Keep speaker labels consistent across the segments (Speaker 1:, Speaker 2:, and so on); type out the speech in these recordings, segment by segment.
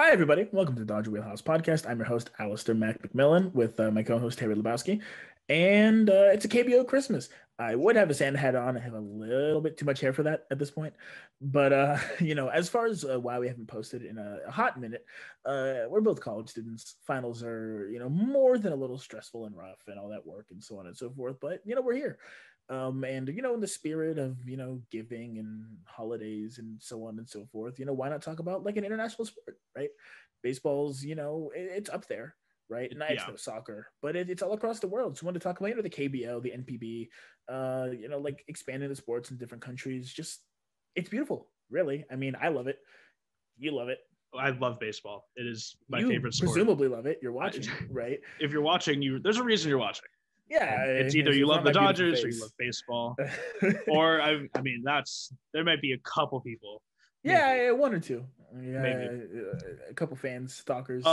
Speaker 1: Hi, everybody. Welcome to the Dodger Wheelhouse podcast. I'm your host, Alistair Mac McMillan, with my co-host, Terry Lebowski. And it's a KBO Christmas. I would have a Santa hat on. I have a little bit too much hair for that at this point. But, as far as why we haven't posted in a hot minute, we're both college students. Finals are, more than a little stressful and rough and all that work and so on and so forth. But, we're here. And in the spirit of giving and holidays and so on and so forth, why not talk about like an international sport, right? Baseball's, it's up there, right? And it's no soccer, but it's all across the world. So I want to talk about the KBO, the NPB, like expanding the sports in different countries. Just it's beautiful, really. I mean, I love it. You love it.
Speaker 2: I love baseball. It is my favorite sport.
Speaker 1: Presumably love it. You're watching, right?
Speaker 2: If you're watching, there's a reason you're watching.
Speaker 1: Yeah,
Speaker 2: it's either you love the Dodgers or you love baseball, or there might be a couple people.
Speaker 1: Yeah, one or two. Yeah, maybe a couple fans, stalkers.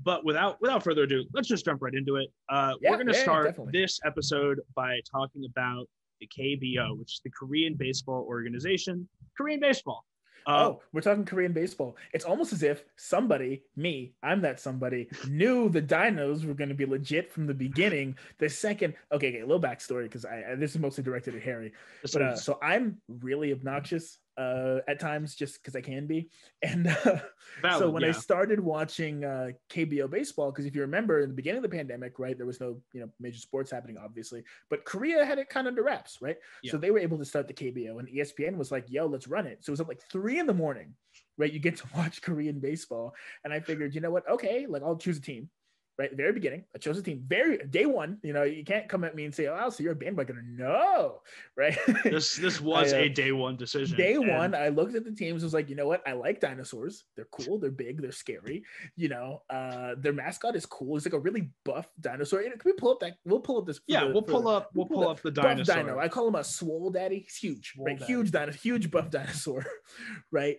Speaker 2: But without further ado, let's just jump right into it. We're going to start this episode by talking about the KBO, which is the Korean Baseball Organization. Korean baseball.
Speaker 1: We're talking Korean baseball. It's almost as if I'm that somebody, knew the Dinos were going to be legit from the beginning. The second, a little backstory, because this is mostly directed at Harry. But so I'm really obnoxious at times, just because I can be. And so when I started watching KBO baseball, because if you remember in the beginning of the pandemic, right, there was no major sports happening, obviously, but Korea had it kind of under wraps, right? Yeah. So they were able to start the KBO, and ESPN was like, "Yo, let's run it." So it was at like 3 a.m, right? You get to watch Korean baseball, and I figured, you know what? Okay, like I'll choose a team. Right at the very beginning, I chose a team. Day one, you can't come at me and say, "Oh, so you're a bandwagoner." No, right?
Speaker 2: This was a day one decision.
Speaker 1: Day one, I looked at the teams. Was like, you know what? I like dinosaurs. They're cool. They're big. They're scary. Their mascot is cool. It's like a really buff dinosaur. Can we pull up that? We'll pull up this.
Speaker 2: We'll pull up the dinosaur.
Speaker 1: Buff dino. I call him a swole daddy. He's huge, right? Huge dinosaur, huge buff dinosaur, right?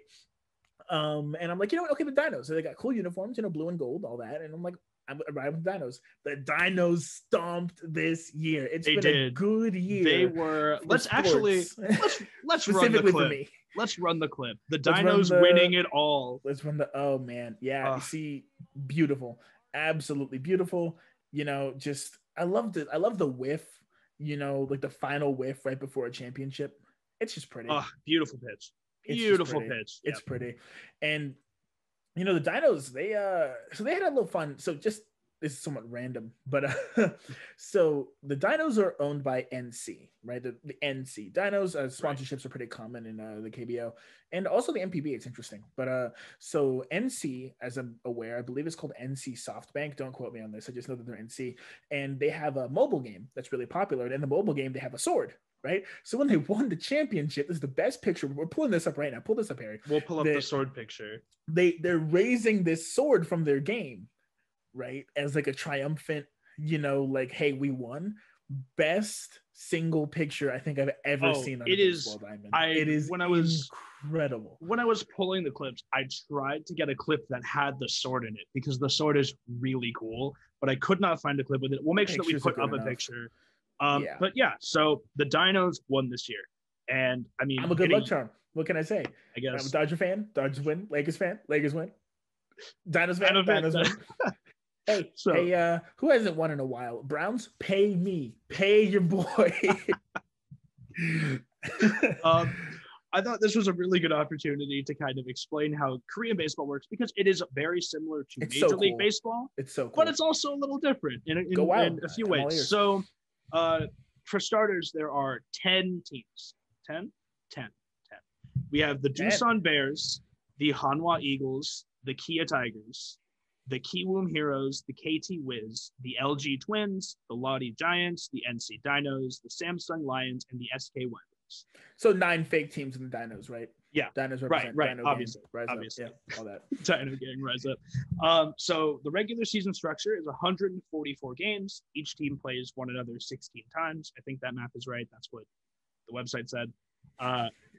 Speaker 1: And I'm like, okay, the dinos. So they got cool uniforms, blue and gold, all that, and I'm like, I'm riding with Dinos. The Dinos stomped this year. It's been a good year.
Speaker 2: They were. Let's run the clip. Let's run the clip. The Dinos winning it all.
Speaker 1: Let's run the. Oh man, yeah. You see, beautiful, absolutely beautiful. I loved it. I love the whiff. Like the final whiff right before a championship. It's just pretty.
Speaker 2: Oh, beautiful pitch. Beautiful pitch.
Speaker 1: It's pretty, and. The Dinos, they had a little fun. So just this is somewhat random, but so the Dinos are owned by NC, right? The NC Dinos sponsorships are pretty common in the KBO and also the MPB. It's interesting, but so NC, as I'm aware, I believe it's called NC SoftBank. Don't quote me on this. I just know that they're NC, and they have a mobile game that's really popular. And in the mobile game, they have a sword. Right. So when they won the championship, this is the best picture. We're pulling this up right now. Pull this up, Harry.
Speaker 2: We'll pull up the sword picture.
Speaker 1: They're raising this sword from their game, right? As like a triumphant, like, hey, we won. Best single picture I think I've ever seen on
Speaker 2: it is
Speaker 1: Diamond. It is incredible.
Speaker 2: When I was pulling the clips, I tried to get a clip that had the sword in it because the sword is really cool, but I could not find a clip with it. We'll make sure that we put up a picture. But so the Dinos won this year, and I mean,
Speaker 1: I'm a good luck charm. What can I say?
Speaker 2: I guess
Speaker 1: I'm a Dodger fan. Dodgers win. Lakers fan. Lakers win. Dinos fan. Dinos win. Hey, who hasn't won in a while? Browns, pay me. Pay your boy.
Speaker 2: I thought this was a really good opportunity to kind of explain how Korean baseball works because it is very similar to Major League Baseball.
Speaker 1: It's so cool.
Speaker 2: But it's also a little different in a few ways. So, for starters, there are 10 teams. 10. We have the Doosan Bears, the Hanwha Eagles, the Kia Tigers, the Kiwoom Heroes, the KT Wiz, the LG Twins, the Lodi Giants, the NC Dinos, the Samsung Lions, and the SK Wildcats.
Speaker 1: So 9 fake teams in the Dinos, right?
Speaker 2: Yeah.
Speaker 1: Dinos represent
Speaker 2: right.
Speaker 1: Dino
Speaker 2: Obviously.
Speaker 1: Gang,
Speaker 2: Obviously.
Speaker 1: Up. Yeah, all that.
Speaker 2: Dino Gang, rise up. So the regular season structure is 144 games. Each team plays one another 16 times. I think that math is right. That's what the website said.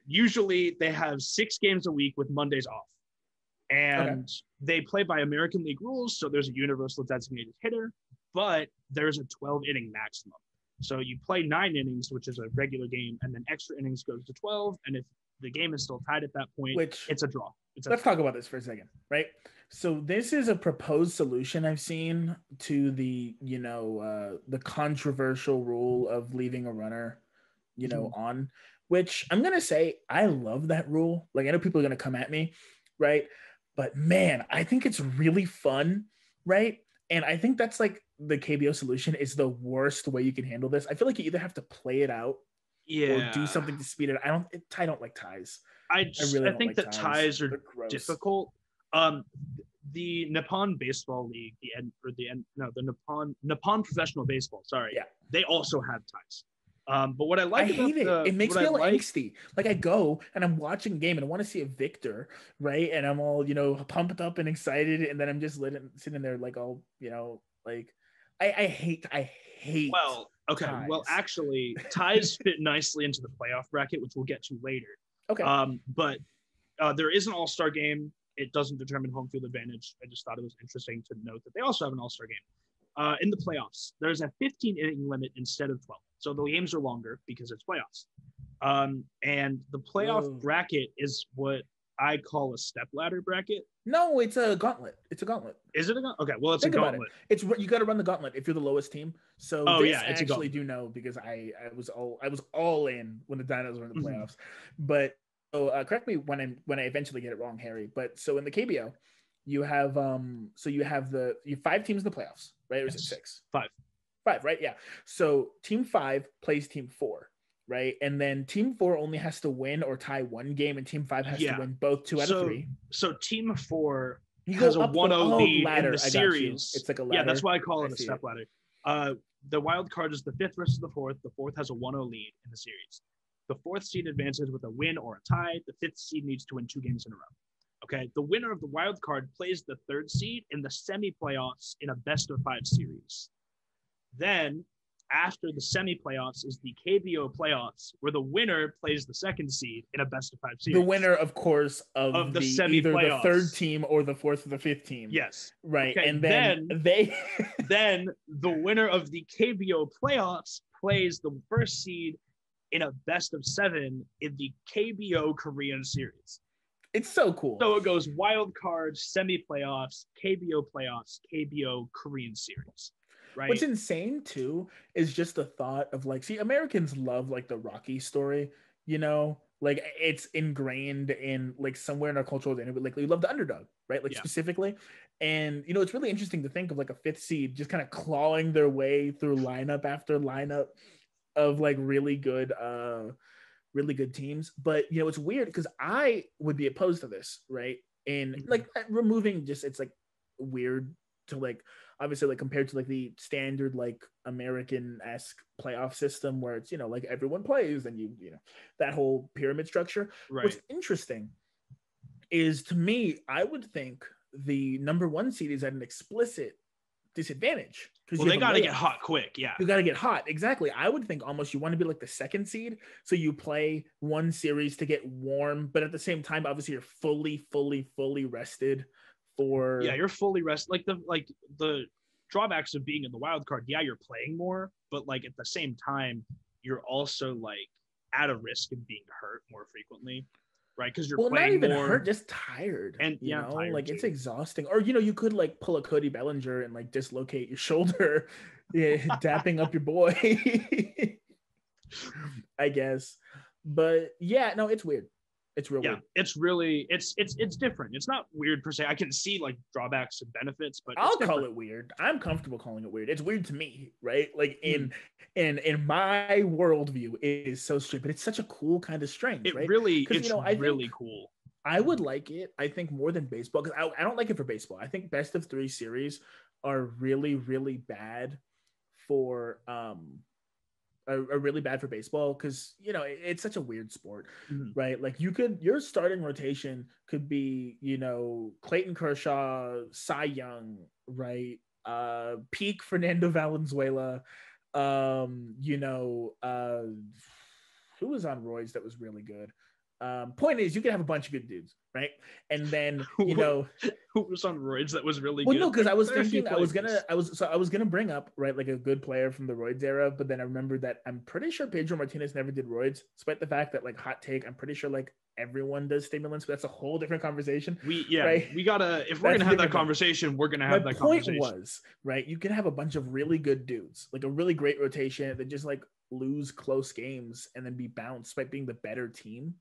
Speaker 2: Usually they have 6 games a week with Mondays off. And they play by American League rules. So there's a universal designated hitter, but there's a 12-inning maximum. So you play 9 innings, which is a regular game, and then extra innings goes to 12. And if the game is still tied at that point, it's a draw.
Speaker 1: let's talk about this for a second, right? So this is a proposed solution I've seen to the, the controversial rule of leaving a runner, on, which I'm going to say, I love that rule. Like, I know people are going to come at me, right? But man, I think it's really fun, right? And I think that's like the KBO solution is the worst way you can handle this. I feel like you either have to play it out or do something to speed it. I don't like ties. I really don't
Speaker 2: think
Speaker 1: like
Speaker 2: that ties are
Speaker 1: gross.
Speaker 2: difficult. The Nippon Baseball League, the Nippon Professional Baseball. Sorry,
Speaker 1: yeah,
Speaker 2: they also have ties. But what I like
Speaker 1: hate it. It makes me all angsty. Like I go and I'm watching a game and I want to see a victor, right? And I'm all pumped up and excited, and then I'm just sitting there like all like I hate.
Speaker 2: Well, okay.
Speaker 1: ties.
Speaker 2: Well, actually, ties fit nicely into the playoff bracket, which we'll get to later.
Speaker 1: Okay.
Speaker 2: But there is an all-star game. It doesn't determine home field advantage. I just thought it was interesting to note that they also have an all-star game. In the playoffs, there's a 15-inning limit instead of 12. So the games are longer because it's playoffs. And the playoff bracket is what I call a stepladder bracket.
Speaker 1: No, it's a gauntlet. Is it a gauntlet?
Speaker 2: Okay, well, it's a gauntlet.
Speaker 1: You got to run the gauntlet if you're the lowest team. So I actually do know because I was all in when the Dinos were in the playoffs. Mm-hmm. But correct me when I eventually get it wrong, Harry. But so in the KBO, you have you have 5 teams in the playoffs, right? Or is it 6?
Speaker 2: 5,
Speaker 1: right? Yeah. So team 5 plays team 4. Right, and then team 4 only has to win or tie one game, and team 5 has to win both 2 out of 3.
Speaker 2: So team 4 has a 1-0 lead in the series.
Speaker 1: It's like a ladder.
Speaker 2: Yeah, that's why I call it a step ladder. The wild card is the 5th versus the 4th. The 4th has a 1-0 lead in the series. The 4th seed advances with a win or a tie. The 5th seed needs to win 2 games in a row. Okay, the winner of the wild card plays the 3rd seed in the semi-playoffs in a best-of-5 series. Then after the semi-playoffs is the KBO playoffs, where the winner plays the 2nd seed in a best-of-5 series.
Speaker 1: The winner, of course, of the either the 3rd team or the 4th or the 5th team.
Speaker 2: Yes.
Speaker 1: Right. Okay, and then they
Speaker 2: then the winner of the KBO playoffs plays the 1st seed in a best-of-7 in the KBO Korean series.
Speaker 1: It's so cool.
Speaker 2: So it goes wild card, semi-playoffs, KBO playoffs, KBO Korean series. Right.
Speaker 1: What's insane too is just the thought of like, see, Americans love like the Rocky story, like it's ingrained in like somewhere in our cultural identity. Like we love the underdog, right? Like specifically, and it's really interesting to think of like a 5th seed just kind of clawing their way through lineup after lineup of like really good teams. But it's weird because I would be opposed to this, right? And like removing it's like weird to like obviously like compared to like the standard like American-esque playoff system where it's like everyone plays and you that whole pyramid structure.
Speaker 2: Right.
Speaker 1: What's interesting is, to me, I would think the number 1 seed is at an explicit disadvantage
Speaker 2: because they got to get hot quick. Yeah,
Speaker 1: you got to get hot. Exactly. I would think almost you want to be like the 2nd seed, so you play one series to get warm, but at the same time, obviously, you're fully rested.
Speaker 2: You're fully rested. Like the drawbacks of being in the wild card. Yeah, you're playing more, but like at the same time, you're also like at a risk of being hurt more frequently, right? Because you're playing
Speaker 1: not even
Speaker 2: more,
Speaker 1: hurt, just tired, and
Speaker 2: tired
Speaker 1: like
Speaker 2: too.
Speaker 1: It's exhausting. Or you could like pull a Cody Bellinger and like dislocate your shoulder, dapping up your boy, I guess. But yeah, no, it's weird. It's real weird.
Speaker 2: It's really it's different. It's not weird per se. I can see like drawbacks and benefits, but
Speaker 1: I'll call it weird. I'm comfortable calling it weird. It's weird to me, right? Like in my worldview, it is so strange, but it's such a cool kind of strange. Right?
Speaker 2: It's really cool.
Speaker 1: I would like it, I think, more than baseball, because I don't like it for baseball. I think best of 3 series are really, really bad for are really bad for baseball because it's such a weird sport, right? Like your starting rotation could be Clayton Kershaw, Cy Young, right? Peak Fernando Valenzuela, who was on Roy's that was really good? Point is, you can have a bunch of good dudes, right? And then
Speaker 2: who was on roids that was really good?
Speaker 1: No, because I was
Speaker 2: There are a few
Speaker 1: thinking I was
Speaker 2: players.
Speaker 1: gonna bring up, right, like a good player from the roids era, but then I remembered that I'm pretty sure Pedro Martinez never did roids, despite the fact that, like, hot take, I'm pretty sure like everyone does stimulants, but that's a whole different conversation.
Speaker 2: We
Speaker 1: Right?
Speaker 2: gotta, if we're
Speaker 1: That's
Speaker 2: gonna have that
Speaker 1: different thing.
Speaker 2: conversation, we're gonna
Speaker 1: My
Speaker 2: have that
Speaker 1: point
Speaker 2: conversation.
Speaker 1: was, right, you can have a bunch of really good dudes, like a really great rotation that just like lose close games and then be bounced by being the better team,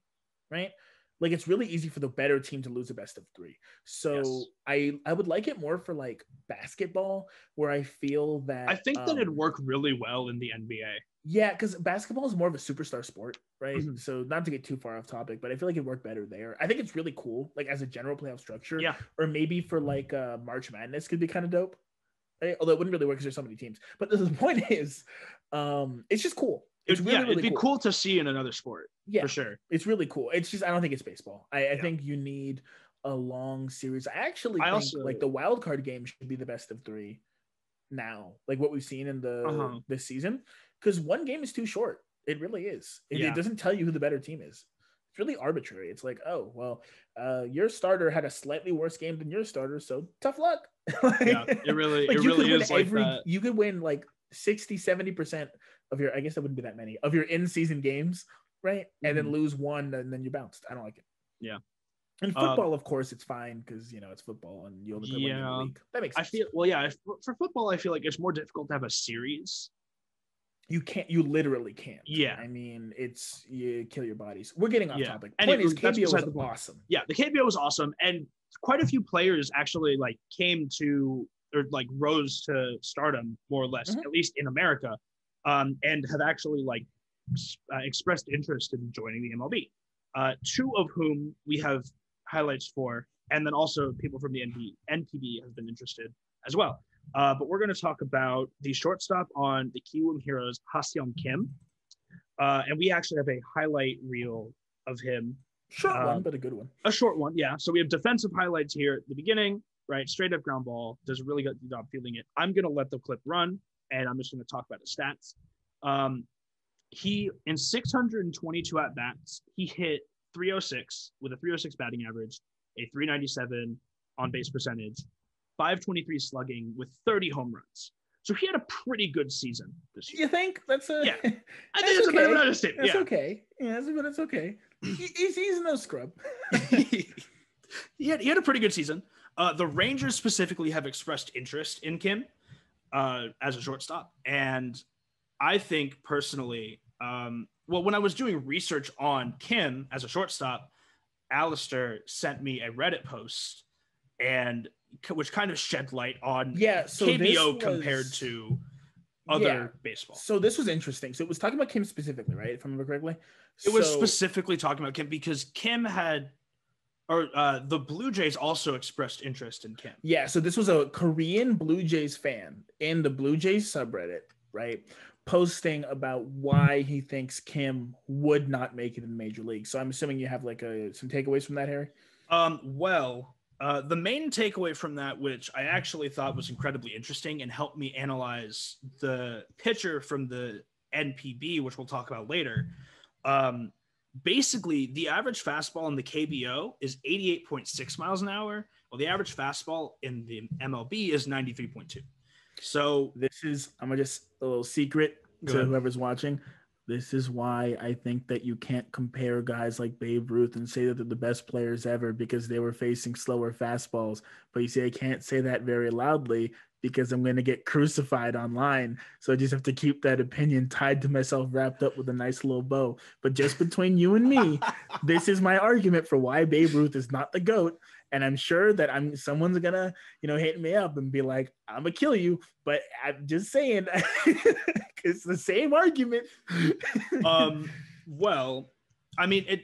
Speaker 1: right? Like, it's really easy for the better team to lose a best of 3. So
Speaker 2: Yes.
Speaker 1: I would like it more for like basketball, where I feel
Speaker 2: I
Speaker 1: that
Speaker 2: think that it'd work really well in the NBA.
Speaker 1: yeah, because basketball is more of a superstar sport, right?
Speaker 2: Mhm.
Speaker 1: So not to get too far off topic, but I feel like it'd work better there. I think it's really cool, like as a general playoff structure,
Speaker 2: Yeah.
Speaker 1: or maybe for like March Madness could be kind of dope. Right? Although it wouldn't really work because there's so many teams. But the point is, it's just cool. It's really,
Speaker 2: it'd be
Speaker 1: cool.
Speaker 2: cool to see in another sport.
Speaker 1: Yeah,
Speaker 2: for sure.
Speaker 1: It's really cool. It's just I don't think it's baseball. I think you need a long series. I actually think
Speaker 2: also,
Speaker 1: like the wild card game should be the best of 3 now, like what we've seen in the this season, because one game is too short. It really is. It doesn't tell you who the better team is. It's really arbitrary. It's like, oh well, your starter had a slightly worse game than your starter, so tough luck.
Speaker 2: Yeah, it really
Speaker 1: like
Speaker 2: it
Speaker 1: you
Speaker 2: really
Speaker 1: could
Speaker 2: is
Speaker 1: win
Speaker 2: like that.
Speaker 1: You could win like 60-70% of your, I guess that wouldn't be that many of your in-season games, right? And then lose one and then you bounced. I don't like it.
Speaker 2: Yeah.
Speaker 1: In football, of course, it's fine because it's football and you only play one game a week. That makes sense.
Speaker 2: For football, I feel like it's more difficult to have a series.
Speaker 1: You literally can't.
Speaker 2: Yeah.
Speaker 1: I mean, you kill your bodies. We're getting off topic.
Speaker 2: Point
Speaker 1: is, KBO is awesome.
Speaker 2: Yeah, the KBO was awesome. And quite a few players actually like came to, or like rose to stardom, more or less, at least in America, and have actually like expressed interest in joining the MLB. 2 of whom we have highlights for, and then also people from the NPB have been interested as well. But we're going to talk about the shortstop on the Kiwoom Heroes, Ha-Seong Kim. And we actually have a highlight reel of him.
Speaker 1: Short one, but a good one.
Speaker 2: A short one, yeah. So we have defensive highlights here at the beginning, right? Straight up ground ball. Does a really good job fielding it. I'm going to let the clip run, and I'm just going to talk about his stats. He, in 622 at-bats, he hit 306 with a 306 batting average, a 397 on-base percentage, 523 slugging with 30 home runs. So he had a pretty good season this year.
Speaker 1: You think? That's a...
Speaker 2: Yeah. I think it's a bit of an understatement.
Speaker 1: That's okay. Yeah, but it's okay. He's no scrub.
Speaker 2: He had a pretty good season. The Rangers specifically have expressed interest in Kim as a shortstop. And I think personally, when I was doing research on Kim as a shortstop, Alistair sent me a Reddit post, and which kind of shed light on KBO compared to other baseball.
Speaker 1: So this was interesting. So it was talking about Kim specifically, right? If I remember correctly.
Speaker 2: It was specifically talking about Kim because Kim had, or the Blue Jays also expressed interest in Kim.
Speaker 1: Yeah. So this was a Korean Blue Jays fan in the Blue Jays subreddit, right? Posting about why he thinks Kim would not make it in the major league. So I'm assuming you have like some takeaways from that, Harry?
Speaker 2: The main takeaway from that, which I actually thought was incredibly interesting and helped me analyze the pitcher from the NPB, which we'll talk about later. Basically, the average fastball in the KBO is 88.6 miles an hour, while the average fastball in the MLB is 93.2. So
Speaker 1: I'm gonna just a little secret to whoever's watching. This is why I think that you can't compare guys like Babe Ruth and say that they're the best players ever because they were facing slower fastballs. But you see, I can't say that very loudly because I'm going to get crucified online. So I just have to keep that opinion tied to myself, wrapped up with a nice little bow. But just between you and me, this is my argument for why Babe Ruth is not the GOAT. And I'm sure that someone's gonna, hit me up and be like, I'm gonna kill you. But I'm just saying, it's the same argument.
Speaker 2: Well, I mean,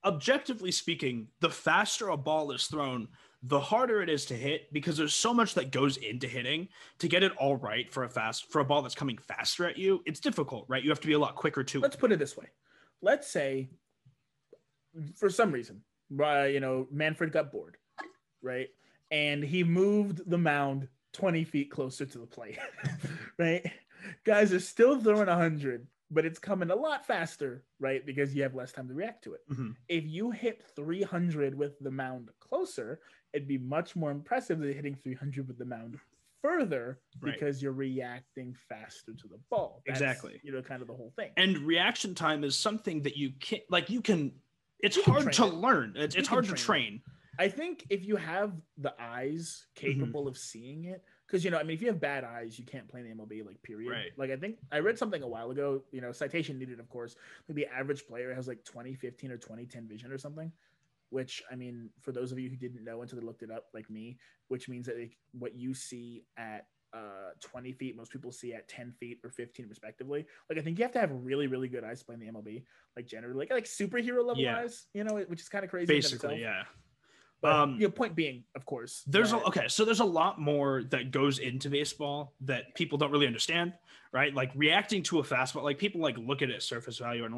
Speaker 2: objectively speaking, the faster a ball is thrown, the harder it is to hit because there's so much that goes into hitting to get it all right for a ball that's coming faster at you. It's difficult, right? You have to be a lot quicker too.
Speaker 1: Let's put it this way. Let's say for some reason, Manfred got bored, right? And he moved the mound 20 feet closer to the plate, right? Guys are still throwing 100, but it's coming a lot faster, right? Because you have less time to react to it.
Speaker 2: Mm-hmm.
Speaker 1: If you hit 300 with the mound closer, it'd be much more impressive than hitting 300 with the mound further, because you're reacting faster to the ball. That's,
Speaker 2: exactly.
Speaker 1: Kind of the whole thing.
Speaker 2: And reaction time is something that it's hard to learn. It's hard to train.
Speaker 1: I think if you have the eyes capable of seeing it, because, if you have bad eyes, you can't play in the MLB, period.
Speaker 2: Right.
Speaker 1: I think I read something a while ago, citation needed, of course, the average player has 20/15 or 20/10 vision or something, which, for those of you who didn't know until they looked it up, like me, which means that what you see at 20 feet, most people see at 10 feet or 15 respectively. I think you have to have really, really good eyes to play in the MLB, generally, like superhero level eyes, which is kind of crazy.
Speaker 2: Basically, yeah.
Speaker 1: But point being, of course,
Speaker 2: so there's a lot more that goes into baseball that people don't really understand, right? Reacting to a fastball, people look at it at surface value and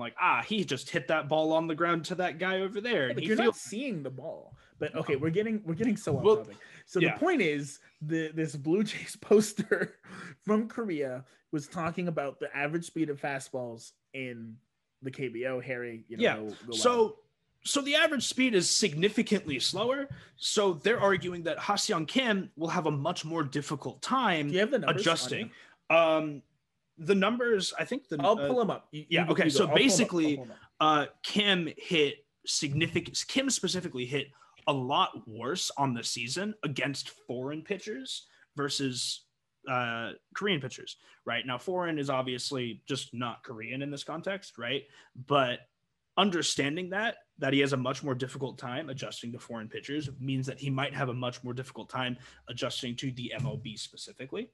Speaker 2: he just hit that ball on the ground to that guy over there.
Speaker 1: Yeah, you're not seeing the ball. But okay, we're getting so off topic. So the point is, this Blue Jays poster from Korea was talking about the average speed of fastballs in the KBO. Harry, go
Speaker 2: So the average speed is significantly slower. So they're arguing that Ha-Seong Kim will have a much more difficult time adjusting. The numbers, I think
Speaker 1: I'll pull them up.
Speaker 2: So basically, Kim specifically hit a lot worse on the season against foreign pitchers versus Korean pitchers, right? Now, foreign is obviously just not Korean in this context, right? But understanding that he has a much more difficult time adjusting to foreign pitchers means that he might have a much more difficult time adjusting to the MLB specifically.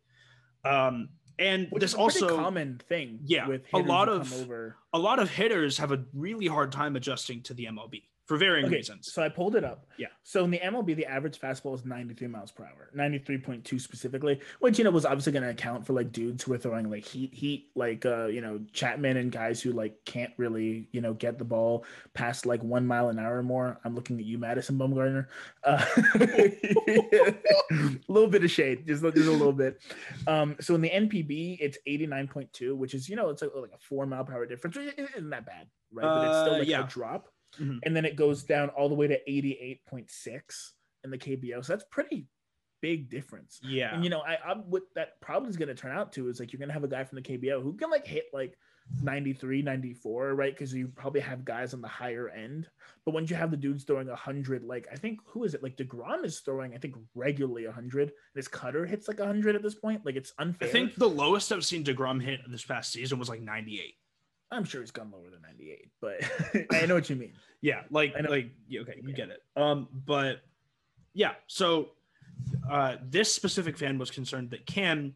Speaker 2: And
Speaker 1: which
Speaker 2: this
Speaker 1: is a
Speaker 2: also
Speaker 1: common thing.
Speaker 2: Yeah,
Speaker 1: with
Speaker 2: a lot of hitters have a really hard time adjusting to the MLB for varying reasons.
Speaker 1: So I pulled it up.
Speaker 2: Yeah.
Speaker 1: So in the MLB, the average fastball is 93 miles per hour, 93.2 specifically, which, was obviously going to account for dudes who are throwing heat, Chapman and guys who can't really, get the ball past 1 mile an hour or more. I'm looking at you, Madison Bumgarner. A little bit of shade, just a little bit. So in the NPB, it's 89.2, which is, it's like a 4 mile per hour difference. It isn't that bad, right? But it's still a drop. Mm-hmm. And then it goes down all the way to 88.6 in the KBO. So that's pretty big difference.
Speaker 2: Yeah.
Speaker 1: And, I what that probably is going to turn out to is you're going to have a guy from the KBO who can hit 93, 94, right? Because you probably have guys on the higher end. But when you have the dudes throwing 100, I think, who is it? DeGrom is throwing, I think, regularly 100. And his cutter hits 100 at this point. It's unfair.
Speaker 2: I think the lowest I've seen DeGrom hit this past season was 98.
Speaker 1: I'm sure he's gone lower than 98, but I know what you mean.
Speaker 2: Yeah, you get it. But yeah, so this specific fan was concerned that Kim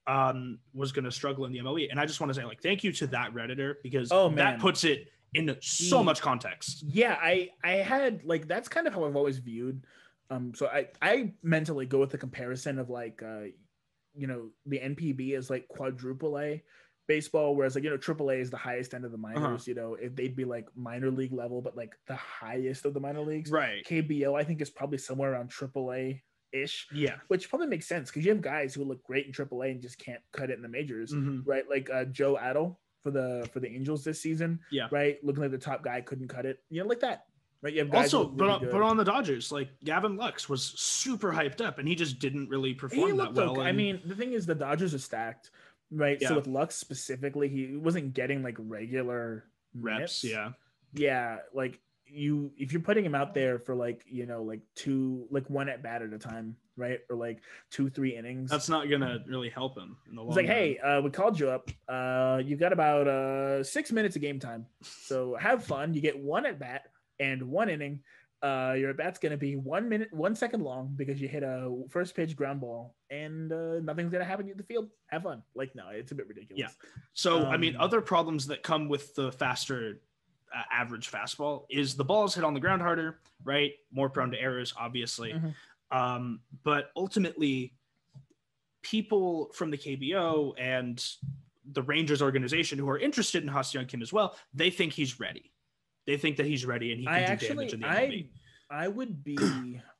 Speaker 2: was going to struggle in the MLB, and I just want to say thank you to that Redditor, because that puts it in so much context.
Speaker 1: Yeah, I had that's kind of how I've always viewed. So I mentally go with the comparison of the NPB is quadruple A baseball, whereas triple A is the highest end of the minors. If they'd be minor league level, but the highest of the minor leagues,
Speaker 2: right?
Speaker 1: KBO I think is probably somewhere around triple A ish, which probably makes sense because you have guys who look great in triple A and just can't cut it in the majors, right? Joe Adell for the Angels this season, right, looking like the top guy, couldn't cut it, like that, right? You have guys
Speaker 2: also but on the Dodgers, Gavin Lux was super hyped up and he just didn't really perform that well.
Speaker 1: I mean, the thing is the Dodgers are stacked. Right. Yeah. So with Lux specifically, he wasn't getting regular
Speaker 2: reps.
Speaker 1: Minutes. Yeah. If you're putting him out there for two, one at bat at a time, right? Or 2-3 innings,
Speaker 2: that's not gonna really help him in the long
Speaker 1: run. Hey, we called you up. You got about 6 minutes of game time. So have fun. You get 1 at bat and 1 inning. Your at bat's gonna be 1 minute, 1 second long because you hit a first pitch ground ball, and nothing's gonna happen to you in the field. Have fun. No, it's a bit ridiculous.
Speaker 2: Yeah. So I mean, other problems that come with the faster average fastball is the ball is hit on the ground harder, right? More prone to errors, obviously. But ultimately, people from the KBO and the Rangers organization who are interested in Ha-Seong Kim as well, they think he's ready. They think that he's ready and he can do damage in the MLB.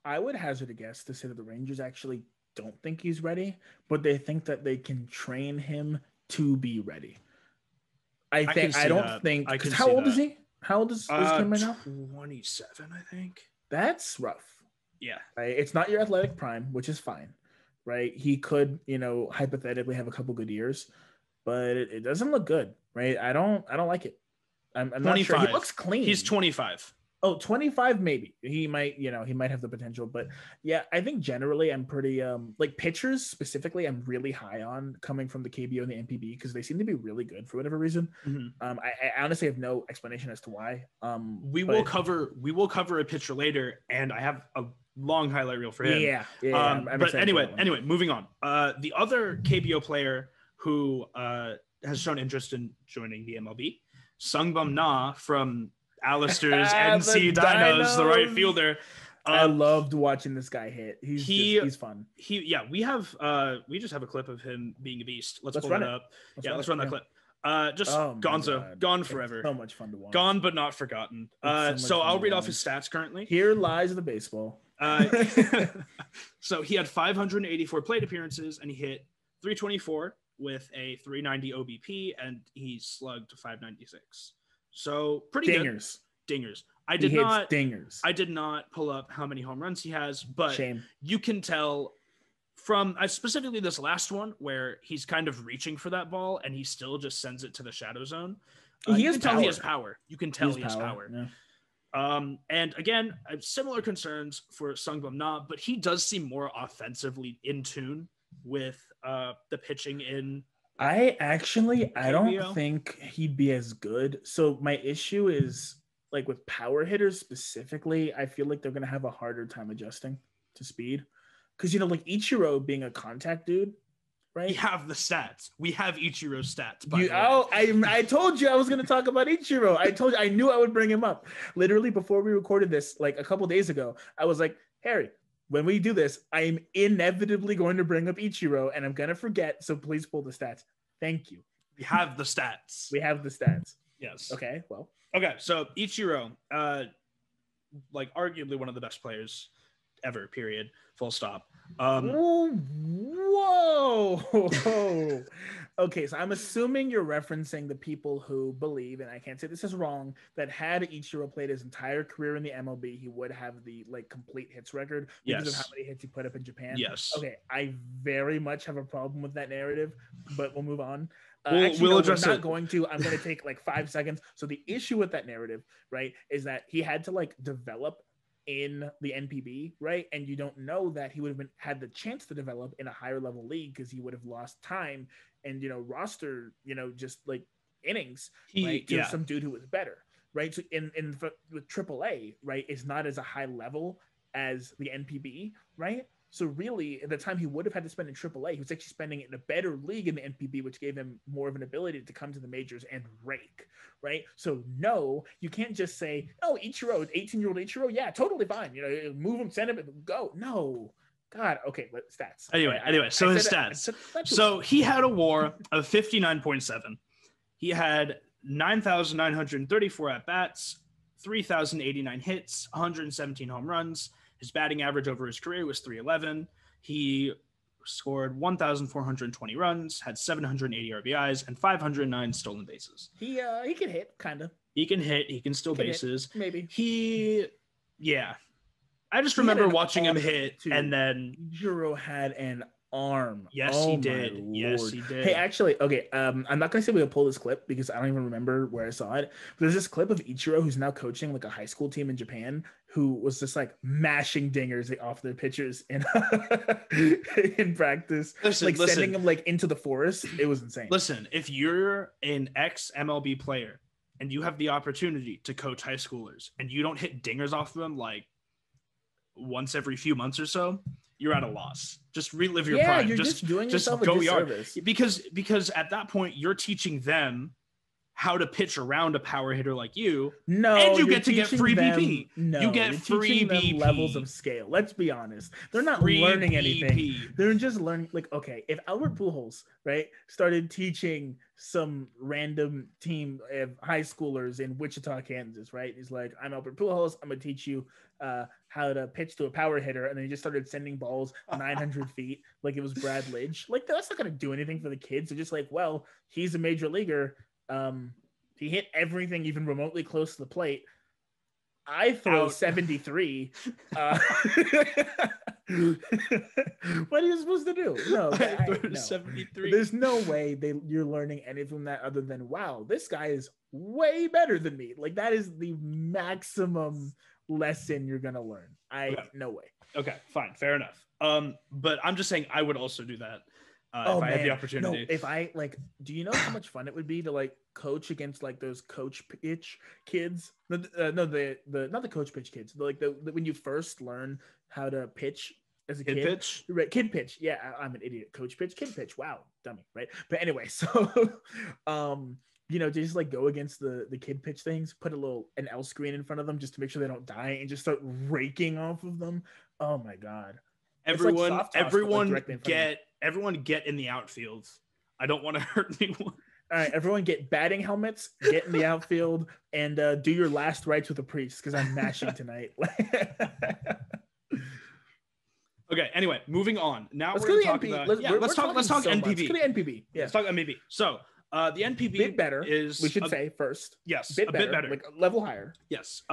Speaker 1: I would hazard a guess to say that the Rangers actually don't think he's ready, but they think that they can train him to be ready. I
Speaker 2: can
Speaker 1: think I
Speaker 2: see
Speaker 1: don't
Speaker 2: that.
Speaker 1: think
Speaker 2: I can
Speaker 1: because how
Speaker 2: see
Speaker 1: old is
Speaker 2: that.
Speaker 1: he? How old is Kim right now?
Speaker 2: 27, I think.
Speaker 1: That's rough.
Speaker 2: Yeah.
Speaker 1: Right? It's not your athletic prime, which is fine. Right? He could, hypothetically have a couple good years, but it doesn't look good. Right? I don't like it. I'm not sure. He looks clean.
Speaker 2: He's 25.
Speaker 1: Oh, 25 maybe. He might, he might have the potential, but yeah, I think generally I'm pretty like pitchers specifically I'm really high on coming from the KBO and the NPB because they seem to be really good for whatever reason.
Speaker 2: Mm-hmm.
Speaker 1: I honestly have no explanation as to why.
Speaker 2: We will cover a pitcher later, and I have a long highlight reel for him.
Speaker 1: Yeah.
Speaker 2: But anyway, moving on. The other KBO player who has shown interest in joining the MLB, Sungbum Na from Alistair's NC Dinos, the right fielder.
Speaker 1: I loved watching this guy hit. He's fun.
Speaker 2: We just have a clip of him being a beast. Let's pull
Speaker 1: run
Speaker 2: it up. Let's run that clip. Gonzo, gone forever.
Speaker 1: It's so much fun to watch.
Speaker 2: Gone but not forgotten. So I'll read off his stats currently.
Speaker 1: Here lies the baseball.
Speaker 2: So he had 584 plate appearances and he hit 324 with a 390 OBP and he slugged 596. So pretty
Speaker 1: dingers.
Speaker 2: Good. Dingers. I did not pull up how many home runs he has, but you can tell from specifically this last one where he's kind of reaching for that ball and he still just sends it to the shadow zone. He has power. You can tell he has power. Yeah. And again, I have similar concerns for Sungbum Na, but he does seem more offensively in tune with the pitching in.
Speaker 1: I don't think he'd be as good. So my issue is like with power hitters specifically, I feel like they're going to have a harder time adjusting to speed. Because, like Ichiro being a contact dude, right?
Speaker 2: We have the stats. We have Ichiro's stats.
Speaker 1: I told you I was going to talk about Ichiro. I knew I would bring him up. Literally before we recorded this, like a couple days ago, I was like, Harry, when we do this, I'm inevitably going to bring up Ichiro and I'm going to forget. So please pull the stats. Thank you.
Speaker 2: We have the stats.
Speaker 1: Yes. Okay. Well.
Speaker 2: Okay. So Ichiro, like arguably one of the best players ever, period. Full stop.
Speaker 1: Whoa. Okay, so I'm assuming you're referencing the people who believe, and I can't say this is wrong, that had Ichiro played his entire career in the MLB, he would have the complete hits record because of how many hits he put up in Japan.
Speaker 2: Yes.
Speaker 1: Okay, I very much have a problem with that narrative, but we'll move on.
Speaker 2: We'll address it.
Speaker 1: I'm not going to. I'm going to take 5 seconds. So the issue with that narrative, right, is that he had to develop in the NPB, right? And you don't know that he would have had the chance to develop in a higher level league because he would have lost time and roster, just innings, to some dude who was better, right? So with AAA, right, is not as a high level as the NPB, right? So really, at the time he would have had to spend in AAA, he was actually spending it in a better league in the NPB, which gave him more of an ability to come to the majors and rake, right? So no, you can't just say, oh, Ichiro, 18-year-old Ichiro, yeah, totally fine. Move him, send him, go. No. God, okay, but stats.
Speaker 2: Anyway, so his stats. So he had a WAR of 59.7. He had 9,934 at-bats, 3,089 hits, 117 home runs. His batting average over his career was 311. He scored 1,420 runs, had 780 RBIs, and 509 stolen bases.
Speaker 1: He can hit, kind of.
Speaker 2: He can hit. He can steal bases.
Speaker 1: Maybe.
Speaker 2: I just remember watching him hit, and then
Speaker 1: Ichiro had an arm.
Speaker 2: Yes, he did. Yes, he did.
Speaker 1: Hey, actually, okay. I'm not gonna say we'll pull this clip because I don't even remember where I saw it. But there's this clip of Ichiro who's now coaching a high school team in Japan, who was just mashing dingers off their pitchers in in practice, sending them into the forest. It was insane.
Speaker 2: Listen, if you're an ex MLB player and you have the opportunity to coach high schoolers and you don't hit dingers off them once every few months or so, you're at a loss. Just relive your prime.
Speaker 1: You're just doing yourself a disservice.
Speaker 2: Because at that point you're teaching them how to pitch around a power hitter like you.
Speaker 1: No,
Speaker 2: and you get to get free BP.
Speaker 1: No,
Speaker 2: you get free BP.
Speaker 1: Levels of scale. Let's be honest. They're not learning anything. They're just learning. Okay, if Albert Pujols, right, started teaching some random team of high schoolers in Wichita, Kansas, right? He's like, I'm Albert Pujols. I'm gonna teach you how to pitch to a power hitter, and then he just started sending balls 900 feet like it was Brad Lidge. That's not gonna do anything for the kids. They're just well, he's a major leaguer. He hit everything even remotely close to the plate. I throw
Speaker 2: Out.
Speaker 1: 73. What are you supposed to do? No,
Speaker 2: throw
Speaker 1: no.
Speaker 2: 73.
Speaker 1: There's no way you're learning anything from that other than, wow, this guy is way better than me. Like, that is the maximum lesson you're gonna learn. No way.
Speaker 2: Okay, fine, fair enough. But I'm just saying I would also do that if I had the opportunity.
Speaker 1: No, if I like, do you know how much fun it would be to like coach against like those coach pitch kids? No, not the coach pitch kids. The when you first learn how to pitch as a kid.
Speaker 2: Pitch?
Speaker 1: Right, kid pitch. Yeah, I'm an idiot. Coach pitch, kid pitch. Wow, dummy, right? But anyway, so just like go against the kid pitch things, put an L screen in front of them just to make sure they don't die, and just start raking off of them. Oh my god.
Speaker 2: Everyone get in the outfield. I don't want to hurt anyone.
Speaker 1: All right, everyone get batting helmets, get in the outfield, and do your last rites with a priest because I'm mashing tonight.
Speaker 2: Okay, anyway, moving on. Now
Speaker 1: let's
Speaker 2: we're going to talk about... Let's talk NPB.
Speaker 1: Let's go to NPB. Yeah.
Speaker 2: Let's talk NPB. So, the NPB
Speaker 1: bit better,
Speaker 2: is...
Speaker 1: We should say first.
Speaker 2: Yes,
Speaker 1: bit better. Like a level higher.
Speaker 2: Yes.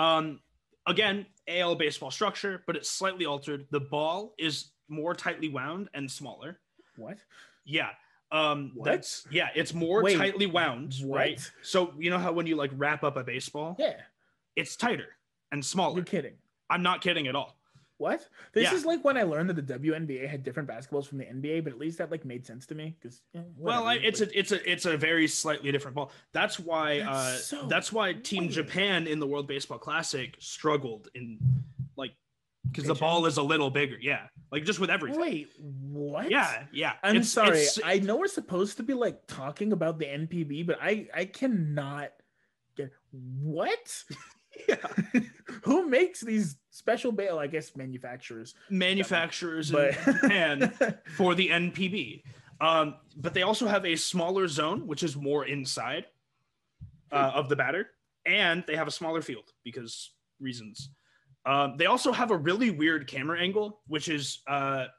Speaker 2: Again, AL baseball structure, but it's slightly altered. The ball is more tightly wound and smaller.
Speaker 1: What?
Speaker 2: Yeah.
Speaker 1: What?
Speaker 2: It's more tightly wound,
Speaker 1: what?
Speaker 2: right? So you know how when you like wrap up a baseball?
Speaker 1: Yeah.
Speaker 2: It's tighter and smaller.
Speaker 1: You're kidding.
Speaker 2: I'm not kidding at all.
Speaker 1: What? This is like when I learned that the WNBA had different basketballs from the NBA, but at least that like made sense to me because
Speaker 2: it's a very slightly different ball. That's why Team Japan in the World Baseball Classic struggled in because the ball is a little bigger. Yeah, like just with everything.
Speaker 1: Wait, what?
Speaker 2: Yeah.
Speaker 1: I'm sorry. I know we're supposed to be like talking about the NPB, but I cannot get what.
Speaker 2: Yeah.
Speaker 1: Who makes these special bail? I guess manufacturers in
Speaker 2: Japan for the NPB. But they also have a smaller zone, which is more inside of the batter, and they have a smaller field because reasons. They also have a really weird camera angle, which is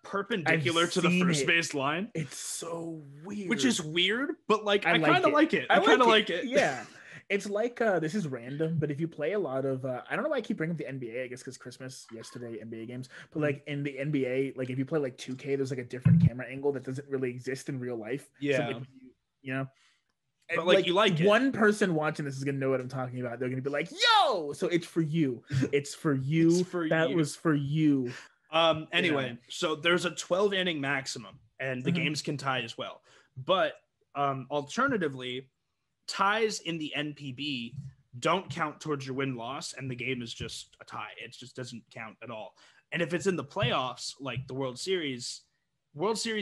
Speaker 2: perpendicular to the first base line.
Speaker 1: It's so weird.
Speaker 2: Which is weird, but like I kind of like it. I kind of like it.
Speaker 1: Yeah. It's like this is random, but if you play a lot of I don't know why I keep bringing up the NBA, I guess because Christmas yesterday NBA games, but like in the NBA, like if you play like 2K, there's like a different camera angle that doesn't really exist in real life.
Speaker 2: Yeah.
Speaker 1: So you know,
Speaker 2: but like you like it.
Speaker 1: One person watching this is gonna know what I'm talking about. They're gonna be like, "Yo!" So it's for you. It's for you. Was for you.
Speaker 2: Anyway, so there's a 12 inning maximum, and the games can tie as well. But alternatively, ties in the NPB don't count towards your win-loss, and the game is just a tie. It just doesn't count at all. And if it's in the playoffs, like the World Series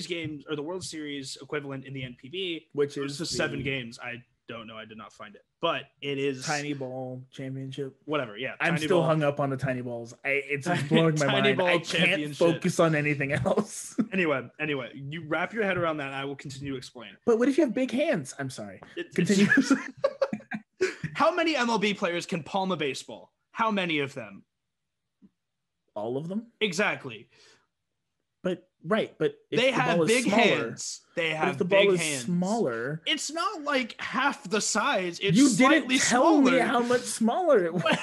Speaker 2: games or the World Series equivalent in the NPB,
Speaker 1: which is
Speaker 2: the 7 games, I don't know. I did not find it, but it is
Speaker 1: Tiny Ball Championship.
Speaker 2: Whatever. Yeah,
Speaker 1: I'm still hung up on the Tiny Balls. It's blowing my mind. I can't focus on anything else.
Speaker 2: Anyway, you wrap your head around that. I will continue to explain.
Speaker 1: But what if you have big hands? I'm sorry. Continue.
Speaker 2: How many MLB players can palm a baseball? How many of them?
Speaker 1: All of them?
Speaker 2: Exactly.
Speaker 1: But
Speaker 2: they have big hands. They have
Speaker 1: the ball is smaller.
Speaker 2: It's not like half the size. It's
Speaker 1: you
Speaker 2: slightly
Speaker 1: didn't tell
Speaker 2: smaller.
Speaker 1: me how much smaller it was.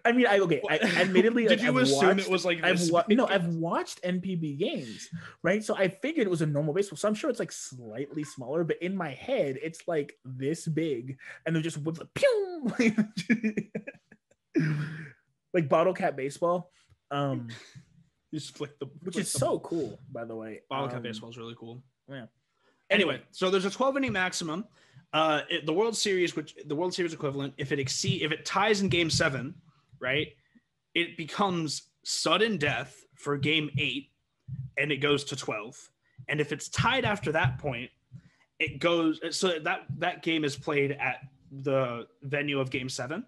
Speaker 1: I mean, I admittedly,
Speaker 2: did you assume it was like this?
Speaker 1: I've watched NPB games, right? So I figured it was a normal baseball. So I'm sure it's like slightly smaller, but in my head, it's like this big, and they're just pew, like bottle cap baseball.
Speaker 2: You just flick
Speaker 1: which is so cool, by the way.
Speaker 2: Bottle cap baseball is really cool.
Speaker 1: Yeah.
Speaker 2: Anyway, so there's a 12 inning maximum. The World Series, which the World Series equivalent, if it ties in Game 7, right, it becomes sudden death for Game 8, and it goes to 12. And if it's tied after that point, it goes. So that game is played at the venue of Game 7,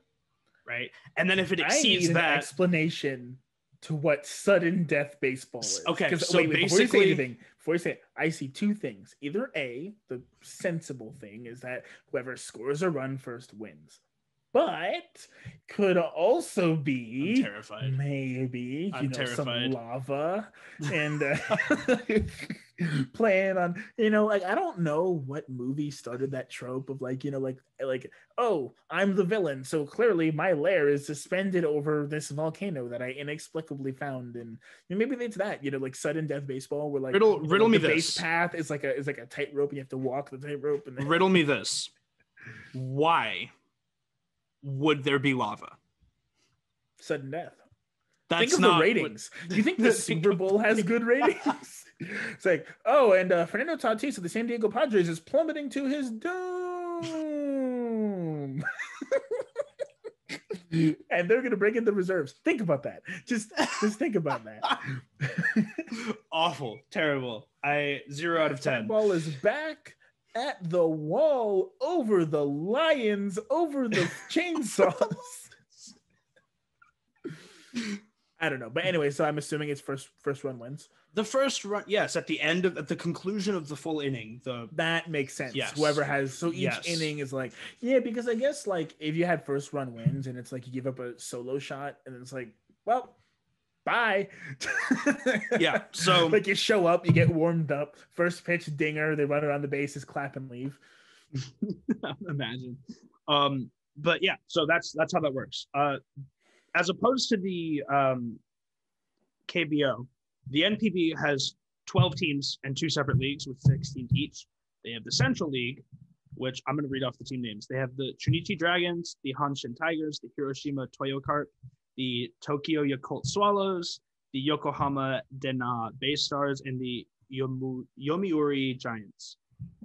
Speaker 2: right? And then if it exceeds
Speaker 1: an explanation to what sudden death baseball is.
Speaker 2: Okay, so
Speaker 1: basically, before you say it, I see 2 things. Either A, the sensible thing is that whoever scores a run first wins. But could also be
Speaker 2: I'm terrified.
Speaker 1: Maybe
Speaker 2: I'm terrified.
Speaker 1: some lava and playing on, like I don't know what movie started that trope of like, oh, I'm the villain, so clearly my lair is suspended over this volcano that I inexplicably found, and maybe it's that, like sudden death baseball, where like
Speaker 2: riddle me
Speaker 1: the
Speaker 2: this.
Speaker 1: base path is like a tightrope and you have to walk the tightrope. And then...
Speaker 2: Riddle me this: why would there be lava?
Speaker 1: Sudden death.
Speaker 2: That's
Speaker 1: Think of
Speaker 2: not
Speaker 1: the ratings. Do you think the Super Bowl has good ratings? It's like, oh, and Fernando Tatis of the San Diego Padres is plummeting to his doom. And they're gonna bring in the reserves. Think about that. Just think about that.
Speaker 2: Awful, terrible. 0 out of 10.
Speaker 1: Ball is back at the wall, over the lions, over the chainsaws. I don't know, but anyway, so I'm assuming it's first run wins.
Speaker 2: The first run, yes, at the conclusion of the full inning.
Speaker 1: That makes sense.
Speaker 2: Yes.
Speaker 1: Whoever has, so each inning is like, yeah, because I guess like if you had first run wins and it's like you give up a solo shot and it's like, well, bye.
Speaker 2: Yeah. So
Speaker 1: like you show up, you get warmed up, first pitch dinger, they run around the bases, clap and leave.
Speaker 2: Imagine. But yeah, so that's how that works. As opposed to the KBO, the NPB has 12 teams and 2 separate leagues with 6 teams each. They have the Central League, which I'm going to read off the team names. They have the Chunichi Dragons, the Hanshin Tigers, the Hiroshima Toyo Carp, the Tokyo Yakult Swallows, the Yokohama Dena Bay Stars, and the Yomiuri Giants.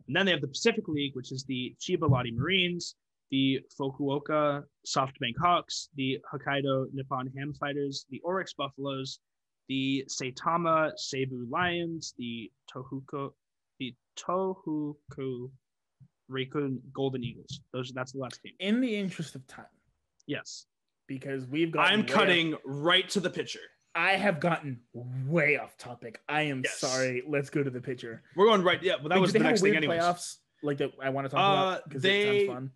Speaker 2: And then they have the Pacific League, which is the Chiba Lotte Marines, the Fukuoka SoftBank Hawks, the Hokkaido Nippon Ham Fighters, the Oryx Buffaloes, the Saitama Seibu Lions, the Tohoku Rikun Golden Eagles. That's the last team.
Speaker 1: In the interest of time.
Speaker 2: Yes.
Speaker 1: Because we've got.
Speaker 2: I'm cutting right to the pitcher.
Speaker 1: I have gotten way off topic. I am sorry. Let's go to the pitcher.
Speaker 2: We're going right. Yeah, but that was the next thing anyways.
Speaker 1: Playoffs like that I want to talk about because it sounds fun.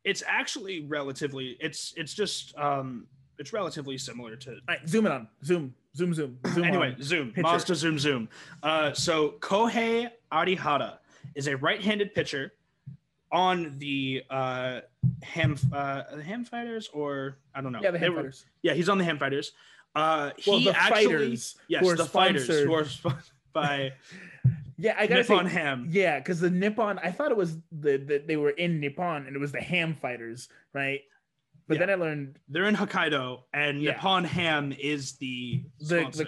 Speaker 2: It's actually relatively. It's just it's relatively similar to.
Speaker 1: All right, zoom in on zoom.
Speaker 2: Anyway, zoom. Master zoom. So Kohei Arihara is a right-handed pitcher on the Ham Fighters, or I don't know.
Speaker 1: Yeah, the Ham Fighters.
Speaker 2: Yeah, he's on the Ham Fighters.
Speaker 1: The fighters.
Speaker 2: Yes, the fighters who are sponsored by.
Speaker 1: Yeah, I gotta
Speaker 2: Nippon
Speaker 1: say,
Speaker 2: Ham.
Speaker 1: Yeah, because the Nippon, I thought it was they were in Nippon and it was the Ham Fighters, right? But then I learned
Speaker 2: they're in Hokkaido, and Nippon Ham is the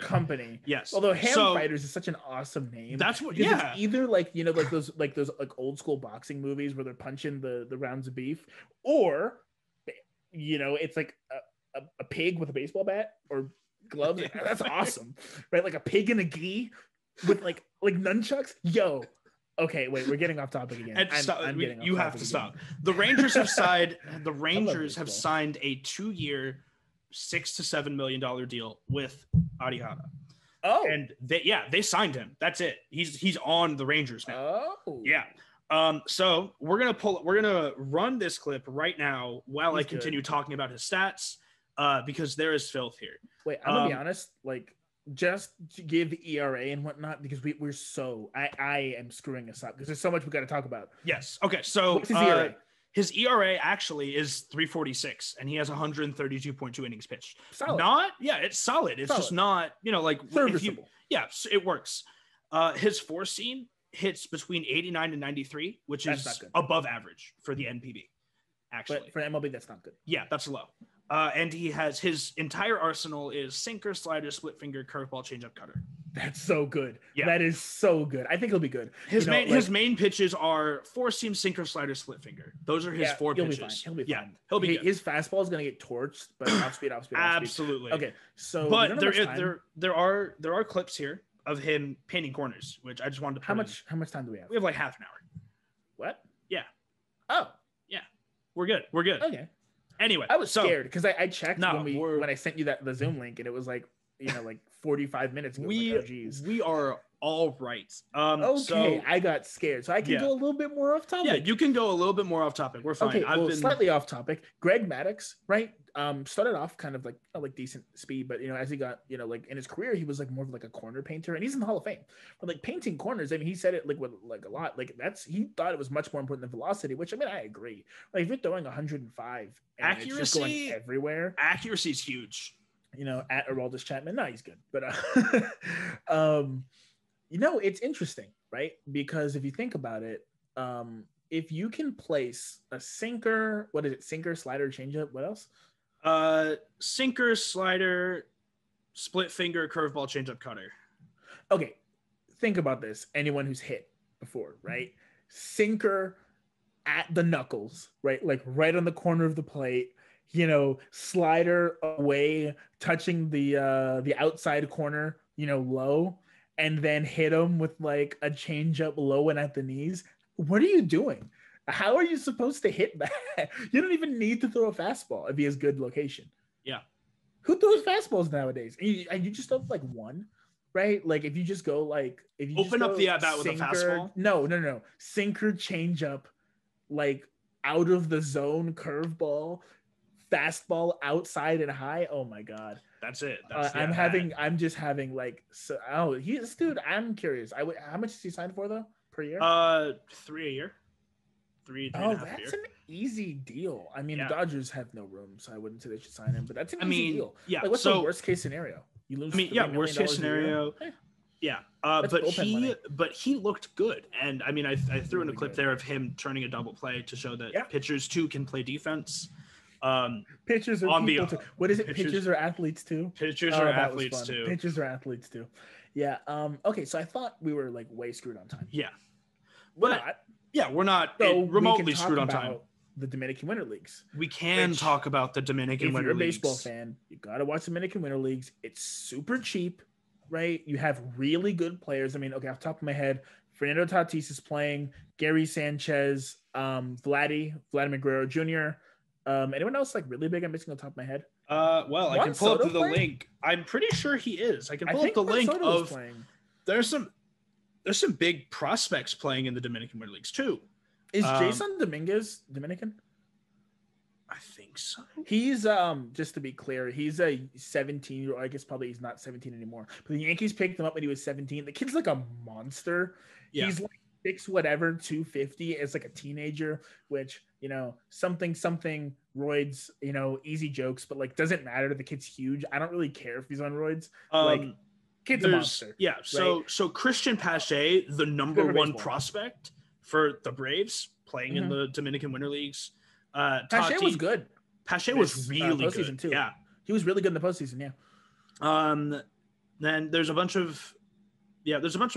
Speaker 1: company.
Speaker 2: Yes.
Speaker 1: Although Ham Fighters is such an awesome name.
Speaker 2: That's what.
Speaker 1: It's either like those old school boxing movies where they're punching the rounds of beef, or it's like a pig with a baseball bat or gloves. That's awesome, right? Like a pig in a gi with like nunchucks. Yo. Okay, wait, we're getting off topic again.
Speaker 2: You have to stop. The Rangers have signed. The Rangers have signed a 2-year, $6 to $7 million deal with Arihara.
Speaker 1: Oh,
Speaker 2: and they signed him. That's it. He's on the Rangers now.
Speaker 1: Oh,
Speaker 2: yeah. So we're gonna run this clip right now while I continue talking about his stats, because there is filth here.
Speaker 1: Wait, I'm gonna be honest. Like, just to give the ERA and whatnot, because we're so I am screwing us up because there's so much we got to talk about.
Speaker 2: Yes. Okay. So
Speaker 1: what's his ERA?
Speaker 2: His ERA actually is 3.46, and he has 132.2 innings pitched.
Speaker 1: Solid.
Speaker 2: It's solid. It's just not, like
Speaker 1: serviceable.
Speaker 2: It works. His four seam hits between 89 and 93, which is above average for the NPB. Actually,
Speaker 1: but for MLB, that's not good.
Speaker 2: Yeah, that's low. And he has his entire arsenal is sinker, slider, split finger, curveball, changeup, cutter.
Speaker 1: That's so good. Yeah. That is so good. I think he'll be good.
Speaker 2: His main pitches are four seam, sinker, slider, split finger. Those are his four pitches.
Speaker 1: He'll be fine.
Speaker 2: He'll be
Speaker 1: his fastball is going to get torched, but off speed.
Speaker 2: Absolutely.
Speaker 1: Okay, so
Speaker 2: but there are clips here of him painting corners, which I just wanted to.
Speaker 1: How much time do we have?
Speaker 2: We have like half an hour.
Speaker 1: What?
Speaker 2: Yeah.
Speaker 1: Oh.
Speaker 2: Yeah. We're good.
Speaker 1: Okay.
Speaker 2: Anyway,
Speaker 1: I was scared because I checked when I sent you the Zoom link and it was like 45 minutes ago.
Speaker 2: We
Speaker 1: like, oh, geez.
Speaker 2: we are all right.
Speaker 1: Okay,
Speaker 2: So
Speaker 1: I got scared. So I can
Speaker 2: Yeah.
Speaker 1: go a little bit more off topic.
Speaker 2: yeah, you can go a little bit more off topic. We're fine.
Speaker 1: Okay, well, slightly off topic. Greg Maddux, right? Started off kind of like decent speed, but as he got like in his career, he was like more of like a corner painter, and he's in the Hall of Fame. But like painting corners, I mean, he said it like with like a lot. Like he thought it was much more important than velocity, which I mean, I agree. Like if you're throwing 105, and it's just going everywhere.
Speaker 2: Accuracy is huge.
Speaker 1: At Aroldis Chapman, no, he's good, but it's interesting, right? Because if you think about it, if you can place a sinker, what is it? Sinker, slider, changeup. What else?
Speaker 2: Sinker, slider, split finger, curveball, changeup, cutter.
Speaker 1: Okay, think about this. Anyone who's hit before, right? Sinker at the knuckles, right? Like right on the corner of the plate. Slider away, touching the outside corner, low, and then hit him with like a changeup low and at the knees. What are you doing? How are you supposed to hit that? You don't even need to throw a fastball if he has good location.
Speaker 2: Yeah.
Speaker 1: Who throws fastballs nowadays? And you just throw like one, right? Like if you just go like if you
Speaker 2: open up the at bat with a fastball.
Speaker 1: No. Sinker, changeup, like out of the zone, curveball, fastball outside and high. Oh my god.
Speaker 2: That's it.
Speaker 1: I'm just having like this dude. I'm curious. How much is he signed for though per year?
Speaker 2: 3 a year. 3
Speaker 1: and a half a year. That's an easy deal. I mean, the Dodgers have no room, so I wouldn't say they should sign him. But that's an easy deal.
Speaker 2: Yeah.
Speaker 1: Like, what's the worst case scenario? You lose.
Speaker 2: Worst case scenario. Yeah. But he looked good, and I mean, I threw in a clip there of him turning a double play to show that pitchers too can play defense.
Speaker 1: Pitchers are people too. What is it? Pitchers are athletes too.
Speaker 2: Pitchers are athletes too.
Speaker 1: Pitchers are athletes too. Yeah. Okay. So I thought we were like way screwed on time.
Speaker 2: Yeah.
Speaker 1: We're not.
Speaker 2: Yeah, we're not remotely screwed on time.
Speaker 1: The Dominican Winter Leagues.
Speaker 2: We can talk about the Dominican Winter Leagues.
Speaker 1: If you're a baseball fan, you got to watch Dominican Winter Leagues. It's super cheap, right? You have really good players. I mean, okay, off the top of my head, Fernando Tatis is playing, Gary Sanchez, Vladimir Guerrero Jr. Anyone else like really big? I'm missing on the top of my head.
Speaker 2: I can pull up the link. I'm pretty sure he is. I can pull up the link of playing. There's some big prospects playing in the Dominican Winter Leagues too.
Speaker 1: Is Jason Dominguez Dominican?
Speaker 2: I think so.
Speaker 1: He's just to be clear, he's a 17-year-old. I guess probably he's not 17 anymore. But the Yankees picked him up when he was 17. The kid's like a monster. Yeah. He's like 250 as like a teenager, which something roids, easy jokes, but like doesn't matter. The kid's huge. I don't really care if he's on roids. Kid's a monster.
Speaker 2: Yeah. So Christian Pache, the number one prospect for the Braves, playing in the Dominican Winter Leagues.
Speaker 1: Pache was good.
Speaker 2: Pache was really good.
Speaker 1: Too.
Speaker 2: Yeah.
Speaker 1: He was really good in the postseason. Yeah.
Speaker 2: Then there's a bunch of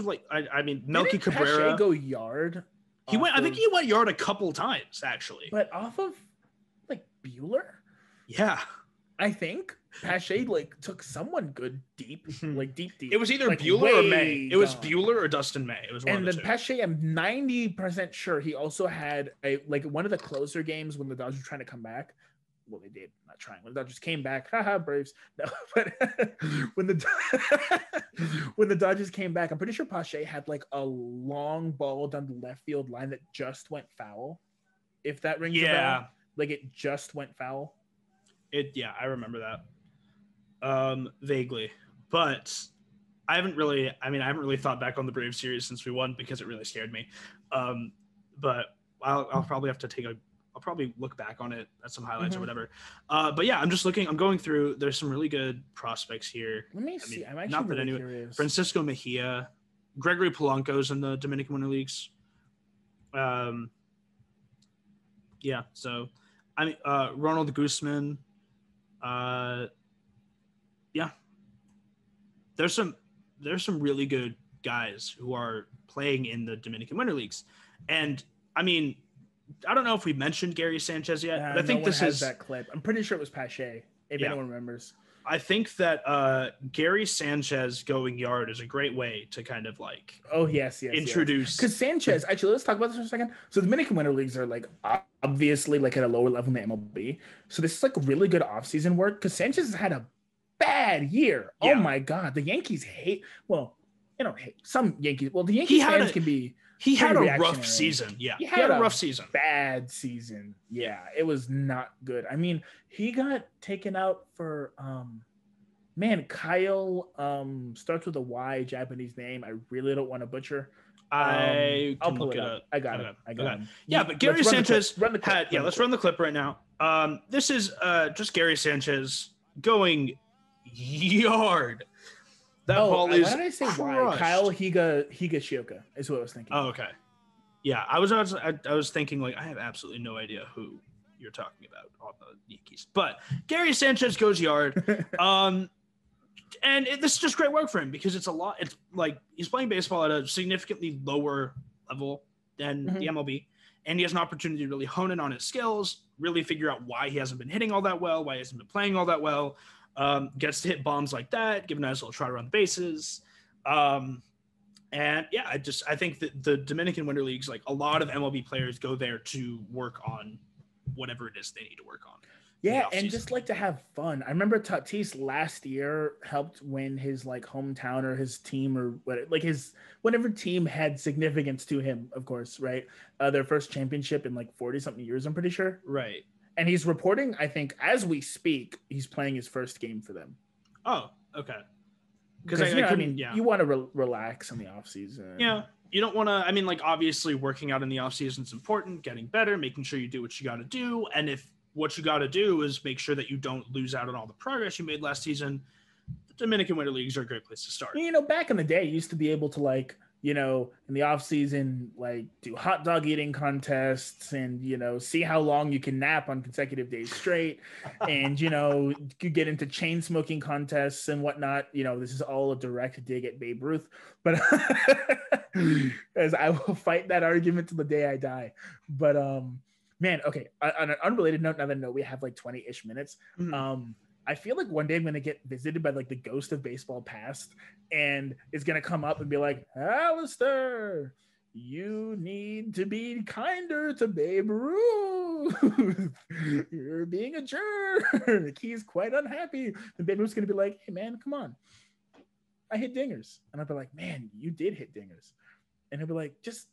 Speaker 2: like I mean Melky Cabrera.
Speaker 1: Pache go yard.
Speaker 2: I think he went yard a couple times actually.
Speaker 1: But off of like Bueller.
Speaker 2: Yeah.
Speaker 1: I think Pache like took someone good deep.
Speaker 2: It was either like Bueller or May. It was Bueller or Dustin May. It was one of the two.
Speaker 1: Pache, I'm 90% sure he also had one of the closer games when the Dodgers were trying to come back. Well, they did, not trying. When the Dodgers came back, haha, Braves. No, but when the Dodgers came back, I'm pretty sure Pache had like a long ball down the left field line that just went foul. If that rings a bell, like it just went foul.
Speaker 2: I remember that vaguely, but I haven't really thought back on the Braves series since we won because it really scared me. But I'll probably have to I'll probably look back on it at some highlights or whatever. But yeah, I'm going through. There's some really good prospects here.
Speaker 1: Let me see. I'm actually really curious.
Speaker 2: Francisco Mejia, Gregory Polanco's in the Dominican Winter Leagues. Yeah. So, I mean, Ronald Guzman. Yeah. There's some really good guys who are playing in the Dominican Winter Leagues, and I mean. I don't know if we mentioned Gary Sanchez yet, but I think this is
Speaker 1: that clip. I'm pretty sure it was Pache, if anyone remembers.
Speaker 2: I think that Gary Sanchez going yard is a great way to kind of like introduce.
Speaker 1: Because Sanchez, actually, let's talk about this for a second. So the Dominican Winter Leagues are like obviously like at a lower level than the MLB. So this is like really good offseason work because Sanchez has had a bad year.
Speaker 2: Yeah.
Speaker 1: Oh my God. The Yankees hate, well, you know, some Yankees. Well, the Yankees fans can be.
Speaker 2: He had a rough
Speaker 1: reactionary.
Speaker 2: season. Yeah.
Speaker 1: He had
Speaker 2: a rough season.
Speaker 1: Bad season. Yeah. It was not good. I mean, he got taken out for, man, Kyle starts with a Y, Japanese name. I really don't want to butcher.
Speaker 2: I'll
Speaker 1: pull it up. I got him.
Speaker 2: Yeah, but Gary Sanchez had.
Speaker 1: Yeah,
Speaker 2: let's run the clip right now. This is just Gary Sanchez going yard. That ball is.
Speaker 1: Why did I say why? Kyle Higashioka is what I was thinking.
Speaker 2: Oh, okay. Yeah, I was thinking like I have absolutely no idea who you're talking about on the Yankees, but Gary Sanchez goes yard. And this is just great work for him because it's like he's playing baseball at a significantly lower level than the MLB, and he has an opportunity to really hone in on his skills, really figure out why he hasn't been hitting all that well, why he hasn't been playing all that well. Gets to hit bombs like that, give a nice little try to run the bases. And yeah, I think that the Dominican Winter Leagues, like a lot of MLB players go there to work on whatever it is they need to work on.
Speaker 1: Yeah, and just like to have fun. I remember Tatis last year helped win his like hometown or his team or whatever team had significance to him, of course, right? Their first championship in like 40 something years, I'm pretty sure.
Speaker 2: Right.
Speaker 1: And he's reporting, I think, as we speak, he's playing his first game for them.
Speaker 2: Oh, okay.
Speaker 1: Because you want to relax in the off season.
Speaker 2: Yeah. You don't want to, I mean, like obviously working out in the off season is important, getting better, making sure you do what you got to do. And if what you got to do is make sure that you don't lose out on all the progress you made last season, the Dominican Winter Leagues are a great place to start.
Speaker 1: You know, back in the day, you used to be able to like, you know, in the off season, like do hot dog eating contests and, you know, see how long you can nap on consecutive days straight. And, you know, you get into chain smoking contests and whatnot. You know, this is all a direct dig at Babe Ruth, but as I will fight that argument till the day I die. But, man, okay. On an unrelated note, now that I know we have like 20-ish minutes, I feel like one day I'm going to get visited by like the ghost of baseball past, and it's going to come up and be like, Alistair, you need to be kinder to Babe Ruth. You're being a jerk. He's quite unhappy. And Babe Ruth's going to be like, hey, man, come on. I hit dingers. And I'll be like, man, you did hit dingers. And he'll be like, just.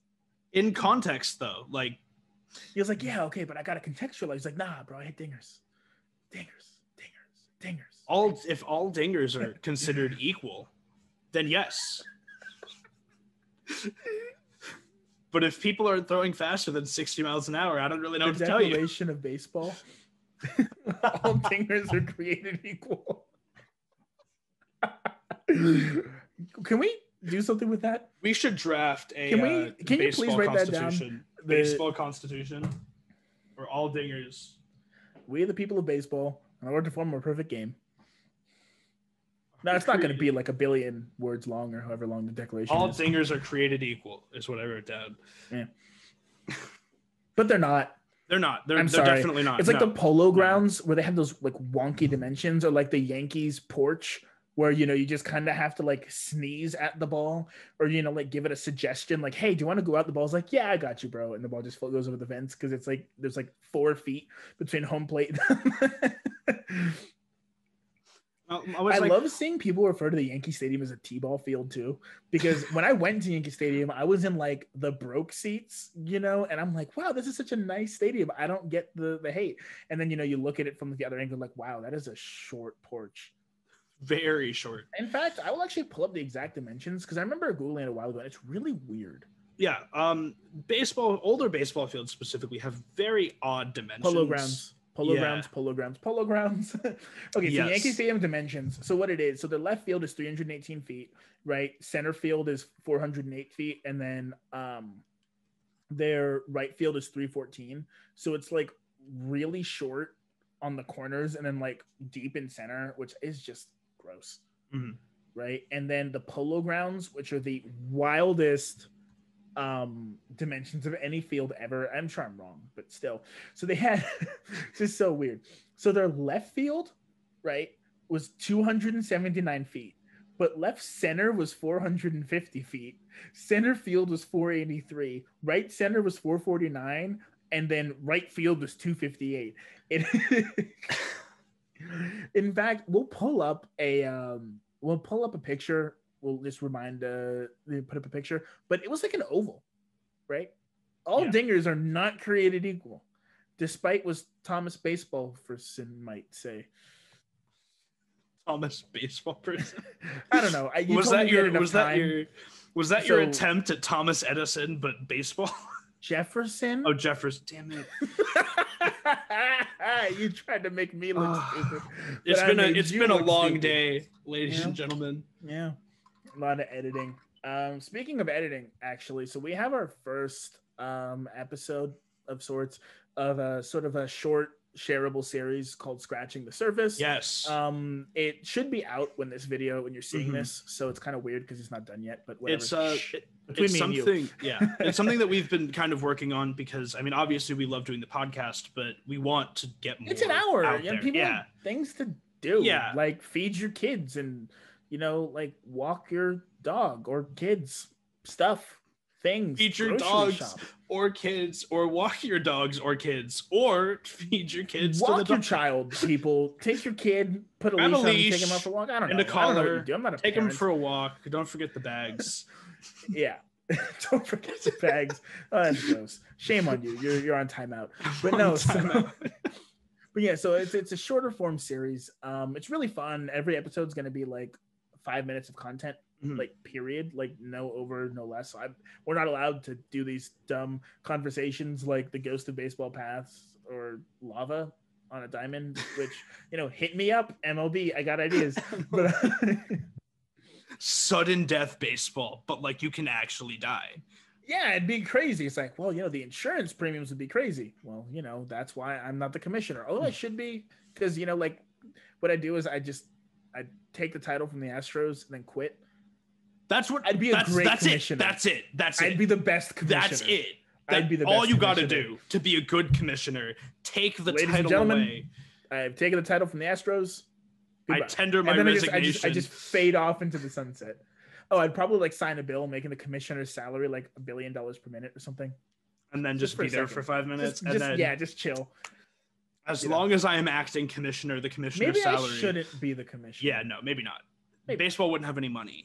Speaker 2: In context, though, like.
Speaker 1: He was like, yeah, okay, but I got to contextualize. He's like, nah, bro, I hit dingers. Dingers.
Speaker 2: If all dingers are considered equal, then yes. But if people are throwing faster than 60 miles an hour, I don't really know what to tell you.
Speaker 1: The declaration of baseball. All dingers are created equal. Can we do something with that?
Speaker 2: We should draft a
Speaker 1: Can you please write that down?
Speaker 2: Baseball constitution or all dingers.
Speaker 1: We are the people of baseball. In order to form a perfect game. No, it's not going to be like a billion words long or however long the declaration
Speaker 2: all
Speaker 1: is.
Speaker 2: All dingers are created equal is what I wrote down.
Speaker 1: Yeah. But they're not.
Speaker 2: They're not. They're definitely not.
Speaker 1: It's like the polo grounds where they have those like wonky dimensions, or like the Yankees porch where, you know, you just kind of have to like sneeze at the ball, or, you know, like give it a suggestion like, hey, do you want to go out? The ball's like, yeah, I got you, bro. And the ball just goes over the fence because it's like there's like 4 feet between home plate. I love seeing people refer to the Yankee Stadium as a T-ball field too, because when I went to Yankee Stadium, I was in like the broke seats, you know, and I'm like, wow, this is such a nice stadium. I don't get the hate. And then, you know, you look at it from the other angle, like, wow, that is a short porch.
Speaker 2: Very short.
Speaker 1: In fact, I will actually pull up the exact dimensions because I remember Googling it a while ago, and it's really weird.
Speaker 2: Yeah, older baseball fields specifically have very odd dimensions.
Speaker 1: Polo grounds. Okay, so Yankee Stadium dimensions. So what it is, so the left field is 318 feet, right? Center field is 408 feet, and then their right field is 314. So it's like really short on the corners and then like deep in center, which is just gross. Right? And then the polo grounds, which are the wildest dimensions of any field ever. I'm sure I'm wrong, but still. So they had it's just so weird. So their left field, right, was 279 feet, but left center was 450 feet. Center field was 483. Right center was 449, and then right field was 258. In fact, we'll pull up a picture. We'll just put up a picture, but it was like an oval, right? All dingers are not created equal, despite what Thomas Baseball person might say.
Speaker 2: Thomas Baseball person.
Speaker 1: I don't know.
Speaker 2: Was that your attempt at Thomas Edison, but baseball?
Speaker 1: Jefferson?
Speaker 2: Oh, Jefferson. Damn it.
Speaker 1: You tried to make me look stupid.
Speaker 2: It's been a long day, ladies and gentlemen.
Speaker 1: Yeah. A lot of editing. Speaking of editing, actually, so we have our first episode of sorts of a sort of a short shareable series called Scratching the Surface.
Speaker 2: Yes.
Speaker 1: It should be out when you're seeing this, so it's kind of weird because it's not done yet, but whatever.
Speaker 2: It's something it's something that we've been kind of working on, because I mean, obviously we love doing the podcast, but we want to get more.
Speaker 1: It's an hour.
Speaker 2: Out there.
Speaker 1: People have things to do. Like feed your kids and like walk your dog or kids, stuff, things.
Speaker 2: Feed your dogs or kids, or walk your dogs or kids, or feed your kids.
Speaker 1: Walk your child, people. Take your kid, put a leash on him, take him out for a walk. I don't know.
Speaker 2: And a collar.
Speaker 1: I don't know what you do. I'm not a
Speaker 2: Take
Speaker 1: parent.
Speaker 2: him for a walk. Don't forget the bags.
Speaker 1: Yeah. Don't forget the bags. Oh, that's gross. Shame on you. You're on timeout. But no. But yeah, so it's a shorter form series. It's really fun. Every episode's going to be like 5 minutes of content, like period, like no over, no less. So we're not allowed to do these dumb conversations like the Ghost of Baseball Paths or Lava on a Diamond, which, hit me up, MLB. I got ideas. But
Speaker 2: sudden death baseball, but like you can actually die.
Speaker 1: Yeah, it'd be crazy. It's like, well, the insurance premiums would be crazy. Well, that's why I'm not the commissioner. Although I should be, because like what I do is I take the title from the Astros and then quit. I'd be a great commissioner.
Speaker 2: That's it.
Speaker 1: I'd be the best commissioner.
Speaker 2: That's it.
Speaker 1: I'd be the best.
Speaker 2: All you got to do to be a good commissioner, take the title away.
Speaker 1: I've taken the title from the Astros. Goodbye.
Speaker 2: I tender my resignation.
Speaker 1: I just fade off into the sunset. Oh, I'd probably sign a bill making the commissioner's salary like $1 billion per minute or something,
Speaker 2: and then just be there for 5 minutes.
Speaker 1: Just chill.
Speaker 2: As long as I am acting commissioner, the commissioner's salary.
Speaker 1: Maybe I shouldn't be the commissioner.
Speaker 2: Yeah, no, maybe not. Baseball wouldn't have any money,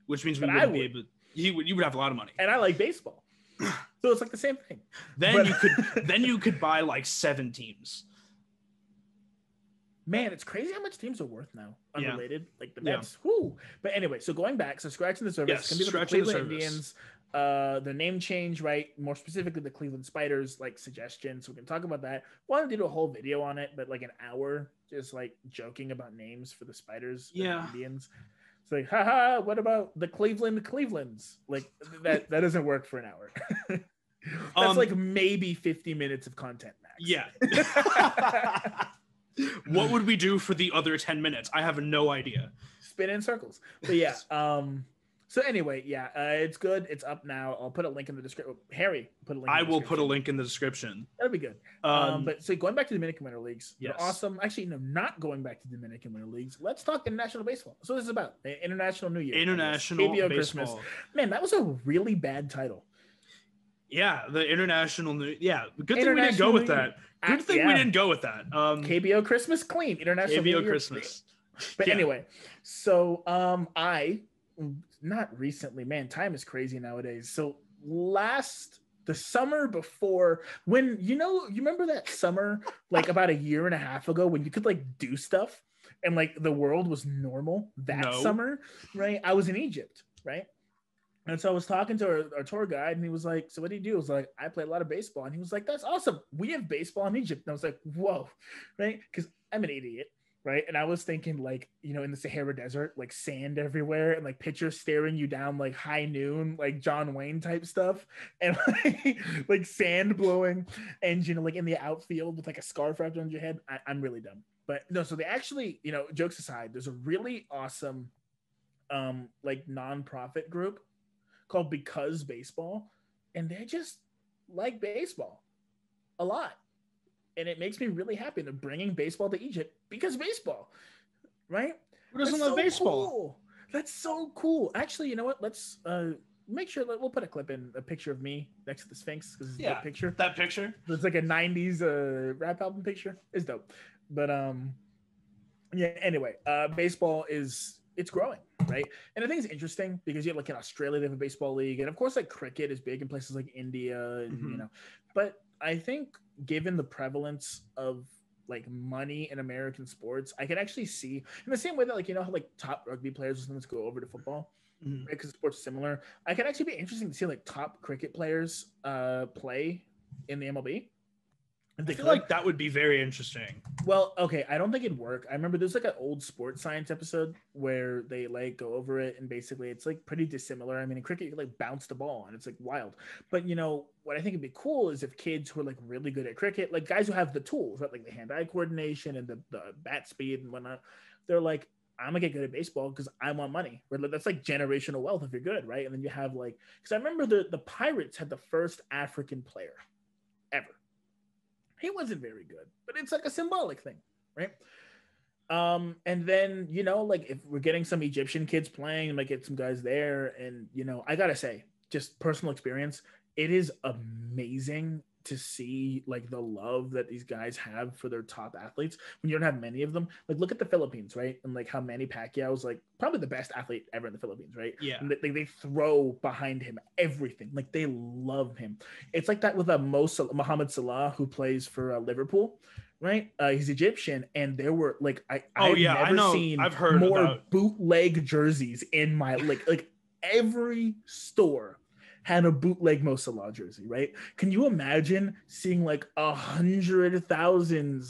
Speaker 2: which means we wouldn't be able. You would have a lot of money,
Speaker 1: and I like baseball, so it's like the same thing.
Speaker 2: Then you could buy like 7 teams.
Speaker 1: Man, it's crazy how much teams are worth now. Unrelated, like the Mets. Whoo! But anyway, so going back, Scratching the Surface. It's gonna be the Cleveland Indians. The name change, right? More specifically, the Cleveland Spiders, like suggestions. So we can talk about that. Wanted to do a whole video on it, but like an hour, just like joking about names for the Spiders.
Speaker 2: Yeah.
Speaker 1: And Indians. It's like, haha, what about the Clevelands? Like that doesn't work for an hour. That's like maybe 50 minutes of content max.
Speaker 2: Yeah. What would we do for the other 10 minutes? I have no idea.
Speaker 1: Spin in circles. But yeah. So anyway, it's good. It's up now. I'll put a link in the description. Harry, put a link.
Speaker 2: I will put a link in the description.
Speaker 1: That'll be good. But so going back to Dominican Winter Leagues,
Speaker 2: yes.
Speaker 1: They're awesome. Actually, not going back to Dominican Winter Leagues. Let's talk international baseball. So this is about International New Year.
Speaker 2: International
Speaker 1: KBO
Speaker 2: baseball.
Speaker 1: Christmas. Man, that was a really bad title.
Speaker 2: Yeah, the International New. Yeah, good thing we didn't go with that. Good thing we didn't go with that.
Speaker 1: KBO Christmas clean. International
Speaker 2: KBO Christmas.
Speaker 1: But anyway, so I not recently, man, time is crazy nowadays. So the summer before, when you remember that summer like about a year and a half ago when you could like do stuff and like the world was normal summer, right? I was in Egypt, right? And so I was talking to our tour guide, and he was like, so what do you do? I was like, I play a lot of baseball. And he was like, that's awesome. We have baseball in Egypt. And I was like, whoa, right? Because I'm an idiot, right? And I was thinking like, in the Sahara Desert, like sand everywhere and like pitchers staring you down like high noon, like John Wayne type stuff. And like sand blowing and, like in the outfield with like a scarf wrapped around your head. I'm really dumb. But no, so they actually, jokes aside, there's a really awesome like nonprofit group called Because Baseball, and they just like baseball a lot, and it makes me really happy. They're bringing baseball to Egypt because baseball, right?
Speaker 2: Who doesn't love baseball?
Speaker 1: Cool. That's so cool. Actually, you know what? Let's make sure that we'll put a picture of me next to the Sphinx because it's a dope picture.
Speaker 2: That picture.
Speaker 1: It's like a '90s rap album picture. It's dope, but Yeah. Anyway, baseball it's growing, right? And I think it's interesting because you have like in Australia they have a baseball league, and of course like cricket is big in places like India, and
Speaker 2: Mm-hmm.
Speaker 1: But I think given the prevalence of like money in American sports, I can actually see in the same way that like how like top rugby players or something go over to football,
Speaker 2: Mm-hmm.
Speaker 1: right? Because sports are similar. I can actually be interesting to see like top cricket players play in the MLB if
Speaker 2: I
Speaker 1: they
Speaker 2: feel
Speaker 1: could.
Speaker 2: like that would be very interesting.
Speaker 1: Well, okay, I don't think it'd work. I remember there's like an old sports science episode where they like go over it, and basically it's like pretty dissimilar. I mean, in cricket, you like bounce the ball and it's like wild. But what I think would be cool is if kids who are like really good at cricket, like guys who have the tools, right, like the hand-eye coordination and the bat speed and whatnot, they're like, I'm gonna get good at baseball because I want money. That's like generational wealth if you're good, right? And then you have like, because I remember the Pirates had the first African player ever. He wasn't very good, but it's like a symbolic thing, right? And then like if we're getting some Egyptian kids playing, like get some guys there, and I gotta say, just personal experience, it is amazing to see like the love that these guys have for their top athletes when you don't have many of them. Like look at the Philippines, right? And like how Manny Pacquiao is like probably the best athlete ever in the Philippines, right?
Speaker 2: Yeah.
Speaker 1: And they throw behind him everything. Like they love him. It's like that with a Mohamed Salah who plays for Liverpool, right? He's Egyptian, and there were like
Speaker 2: Oh
Speaker 1: I've
Speaker 2: yeah, I
Speaker 1: never
Speaker 2: know.
Speaker 1: seen
Speaker 2: I've heard
Speaker 1: more
Speaker 2: about.
Speaker 1: bootleg jerseys in my like every store had a bootleg Mo Salah jersey, right? Can you imagine seeing like 100,000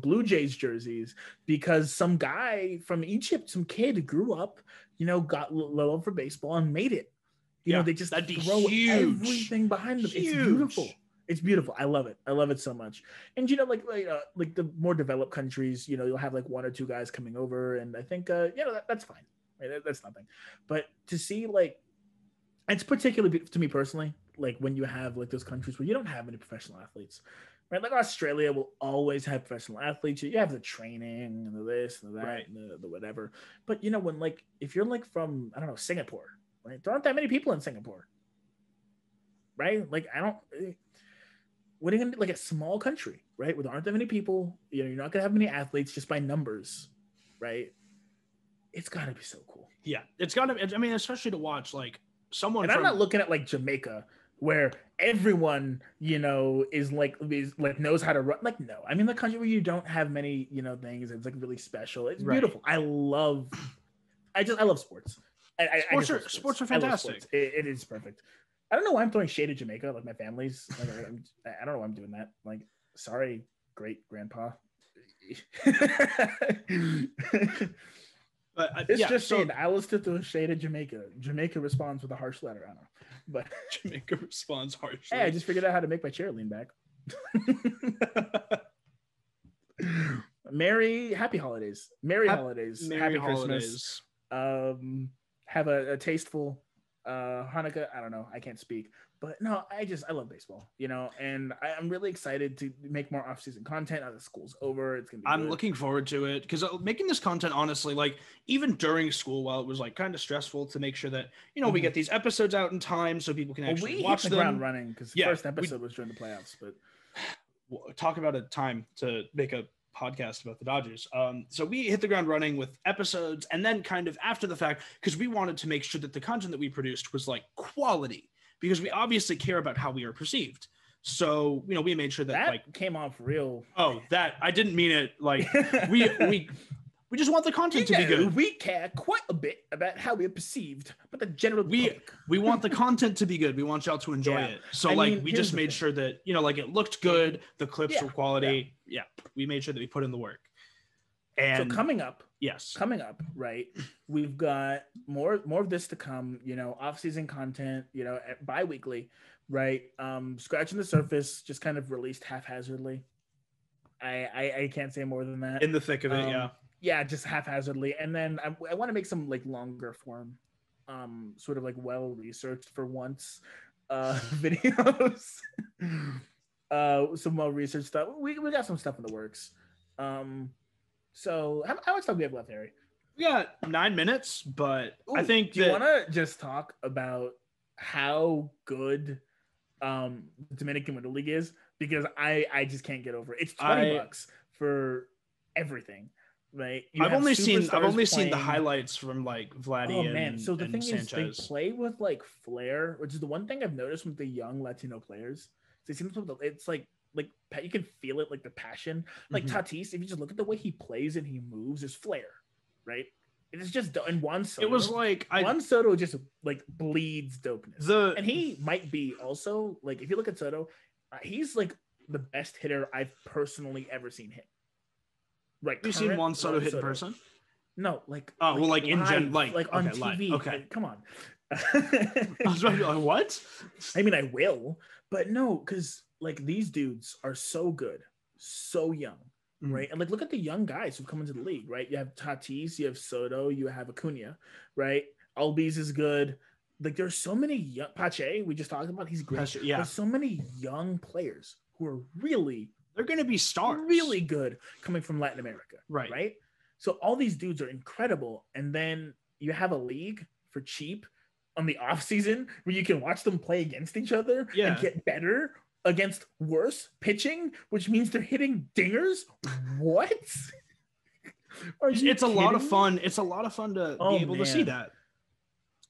Speaker 1: Blue Jays jerseys because some guy from Egypt, some kid grew up, got love for baseball and made it.
Speaker 2: Yeah,
Speaker 1: They just
Speaker 2: that'd be
Speaker 1: throw
Speaker 2: huge.
Speaker 1: everything behind them. It's beautiful.
Speaker 2: Huge.
Speaker 1: It's beautiful. I love it. I love it so much. And like the more developed countries, you'll have like one or two guys coming over, and I think that's fine. Right? That's nothing. But to see like, it's particularly to me personally, like when you have like those countries where you don't have any professional athletes, right? Like Australia will always have professional athletes. You have the training and the this and the that
Speaker 2: Right.
Speaker 1: and the whatever. But when like if you're like from I don't know Singapore, right? There aren't that many people in Singapore, right? Like I don't. What are you gonna do? Like a small country, right? Where there aren't that many people, you're not gonna have many athletes just by numbers, right? It's gotta be so cool.
Speaker 2: Yeah, it's got to. I mean, especially to watch like someone
Speaker 1: And I'm
Speaker 2: from.
Speaker 1: not looking at like Jamaica, where everyone is like knows how to run. Like no, I mean the country where you don't have many things. It's like really special. It's
Speaker 2: Right.
Speaker 1: beautiful. I love sports.
Speaker 2: Sports are
Speaker 1: I love
Speaker 2: fantastic.
Speaker 1: sports. It is perfect. I don't know why I'm throwing shade at Jamaica. Like my family's like I don't know why I'm doing that. Like sorry, great grandpa.
Speaker 2: But
Speaker 1: It's
Speaker 2: yeah,
Speaker 1: just
Speaker 2: so
Speaker 1: saying Alistair throws shade at Jamaica. Jamaica responds with a harsh letter. I don't know. But
Speaker 2: Jamaica responds harshly.
Speaker 1: hey, I just figured out how to make my chair lean back. Happy holidays. Merry holidays.
Speaker 2: Merry
Speaker 1: Happy
Speaker 2: holidays.
Speaker 1: Christmas. Have a tasteful Hanukkah. I don't know. I can't speak. But no, I love baseball, and I'm really excited to make more off-season content now that school's over. It's gonna be
Speaker 2: I'm
Speaker 1: good.
Speaker 2: looking forward to it because making this content, honestly, like even during school, while it was like kind of stressful to make sure that we get these episodes out in time so people can actually watch
Speaker 1: the
Speaker 2: them.
Speaker 1: Ground running because the first episode was during the playoffs. But
Speaker 2: talk about a time to make a podcast about the Dodgers. So we hit the ground running with episodes, and then kind of after the fact, because we wanted to make sure that the content that we produced was like quality, because we obviously care about how we are perceived. So we made sure that like
Speaker 1: came off real.
Speaker 2: Oh, that I didn't mean it. Like we just want the content to be good.
Speaker 1: We care quite a bit about how we're perceived, but the general public.
Speaker 2: We want the content to be good. We want y'all to enjoy it. So we just made sure that like it looked good. The clips were quality. Yeah, we made sure that we put in the work. And
Speaker 1: so coming up, right? We've got more of this to come. Off-season content. Bi-weekly, right? Scratching the surface, just kind of released haphazardly. I can't say more than that.
Speaker 2: In the thick of it,
Speaker 1: yeah, just haphazardly. And then I want to make some like longer form, sort of like well researched for once, videos. Some well researched stuff. We got some stuff in the works. So how much time do we have left, Harry?
Speaker 2: We got 9 minutes, but I think
Speaker 1: do you want to just talk about how good the Dominican Winter League is? Because I just can't get over it. It's $20 for everything. right?
Speaker 2: I've only seen the
Speaker 1: playing.
Speaker 2: highlights from like Vladdy and
Speaker 1: So the thing
Speaker 2: Sanchez.
Speaker 1: is, they play with like flair, which is the one thing I've noticed with the young Latino players. They seem to, it's like you can feel it, like the passion. Like Tatis, if you just look at the way he plays and he moves, there's flair, right? It's just, and Juan Soto.
Speaker 2: It was like
Speaker 1: Juan Soto just like bleeds dopeness, and he might be also like, if you look at Soto, he's like the best hitter I've personally ever seen hit. Right?
Speaker 2: Have you seen Juan Soto hit in person?
Speaker 1: No, like
Speaker 2: in general,
Speaker 1: like on TV.
Speaker 2: Okay,
Speaker 1: like, come on.
Speaker 2: I was about to be like, what?
Speaker 1: I mean, I will, but no, because like these dudes are so good, so young, right? And like, look at the young guys who've come into the league, right? You have Tatis, you have Soto, you have Acuna, right? Albies is good. Like, there's so many young Pache. We just talked about, he's great.
Speaker 2: Pache, yeah.
Speaker 1: There's so many young players who are
Speaker 2: they're going to be stars,
Speaker 1: really good coming from Latin America,
Speaker 2: right?
Speaker 1: Right. So all these dudes are incredible, and then you have a league for cheap on the off season where you can watch them play against each other and get better against worse pitching, which means they're hitting dingers. What?
Speaker 2: It's a lot of fun. It's a lot of fun to be able to see that.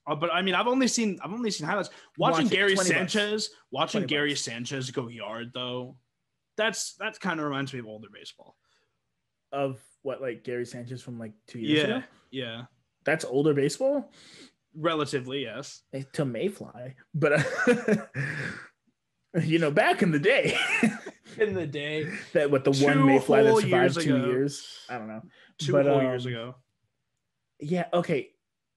Speaker 2: But I mean, I've only seen highlights. Watching Gary Sanchez go yard though, that's kind of reminds me of older baseball.
Speaker 1: Of what, like Gary Sanchez from like 2 years ago?
Speaker 2: Yeah.
Speaker 1: That's older baseball?
Speaker 2: Relatively, yes.
Speaker 1: To Mayfly. But, back in the day. That what, the one Mayfly that survived 2 years? I don't know.
Speaker 2: 2 whole years ago.
Speaker 1: Yeah, okay.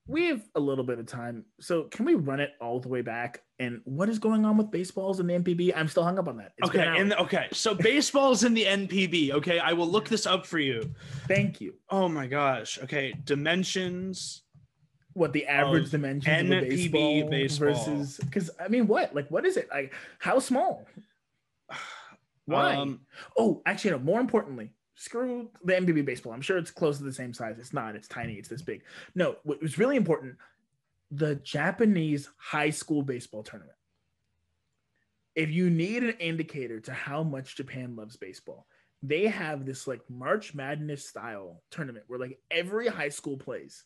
Speaker 1: We have a little bit of time. So can we run it all the way back? And what is going on with baseballs in the NPB? I'm still hung up on that.
Speaker 2: So baseballs in the NPB. Okay, I will look this up for you.
Speaker 1: Thank you.
Speaker 2: Oh my gosh. Okay, dimensions.
Speaker 1: What the average dimensions of a baseball versus? Because I mean, what is it? Like, how small? Why? Actually, no. More importantly, screw the NPB baseball. I'm sure it's close to the same size. It's not. It's tiny. It's this big. No, what was really important, the Japanese high school baseball tournament. If you need an indicator to how much Japan loves baseball, they have this like March Madness style tournament where like every high school plays.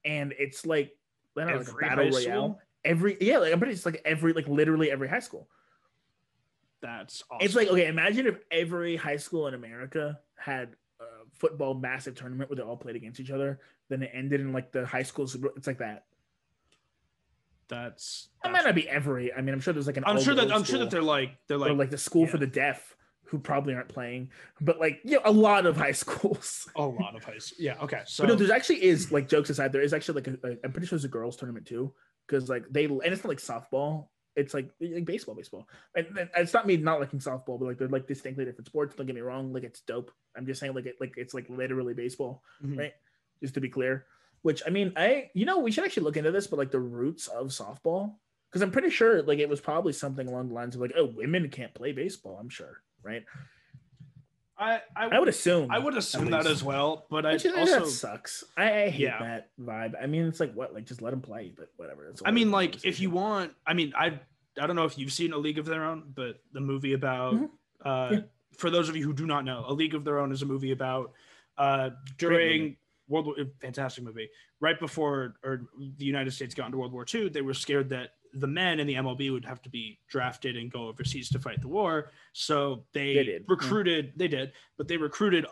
Speaker 1: And it's like, I don't know, like a battle royale. Literally every high school.
Speaker 2: That's awesome.
Speaker 1: It's like, okay, imagine if every high school in America had a football massive tournament where they all played against each other. Then it ended in like the high schools. It's like that.
Speaker 2: That's
Speaker 1: it might not be every. I mean, I'm sure there's like
Speaker 2: I'm sure that they're like
Speaker 1: the school for the deaf who probably aren't playing, but like a lot of high schools.
Speaker 2: A lot of high schools. Yeah. Okay. So
Speaker 1: but no, there's actually is like jokes aside. There is actually like I'm pretty sure there's a girls tournament too, because like and it's not like softball. It's like baseball, and it's not me not liking softball, but like they're like distinctly different sports. Don't get me wrong, like it's dope. I'm just saying it's like literally baseball, right? Just to be clear. Which I mean, we should actually look into this, but like the roots of softball, because I'm pretty sure like it was probably something along the lines of like, oh, women can't play baseball. I'm sure, right? I would assume.
Speaker 2: I would assume that as well, but
Speaker 1: that sucks. I hate that vibe. I mean, it's like what, like just let them play, but whatever.
Speaker 2: I mean, like if you want, I mean, I don't know if you've seen A League of Their Own, but the movie about for those of you who do not know, A League of Their Own is a movie about during World War, fantastic movie. Right before the United States got into World War II, they were scared that the men in the MLB would have to be drafted and go overseas to fight the war. So they recruited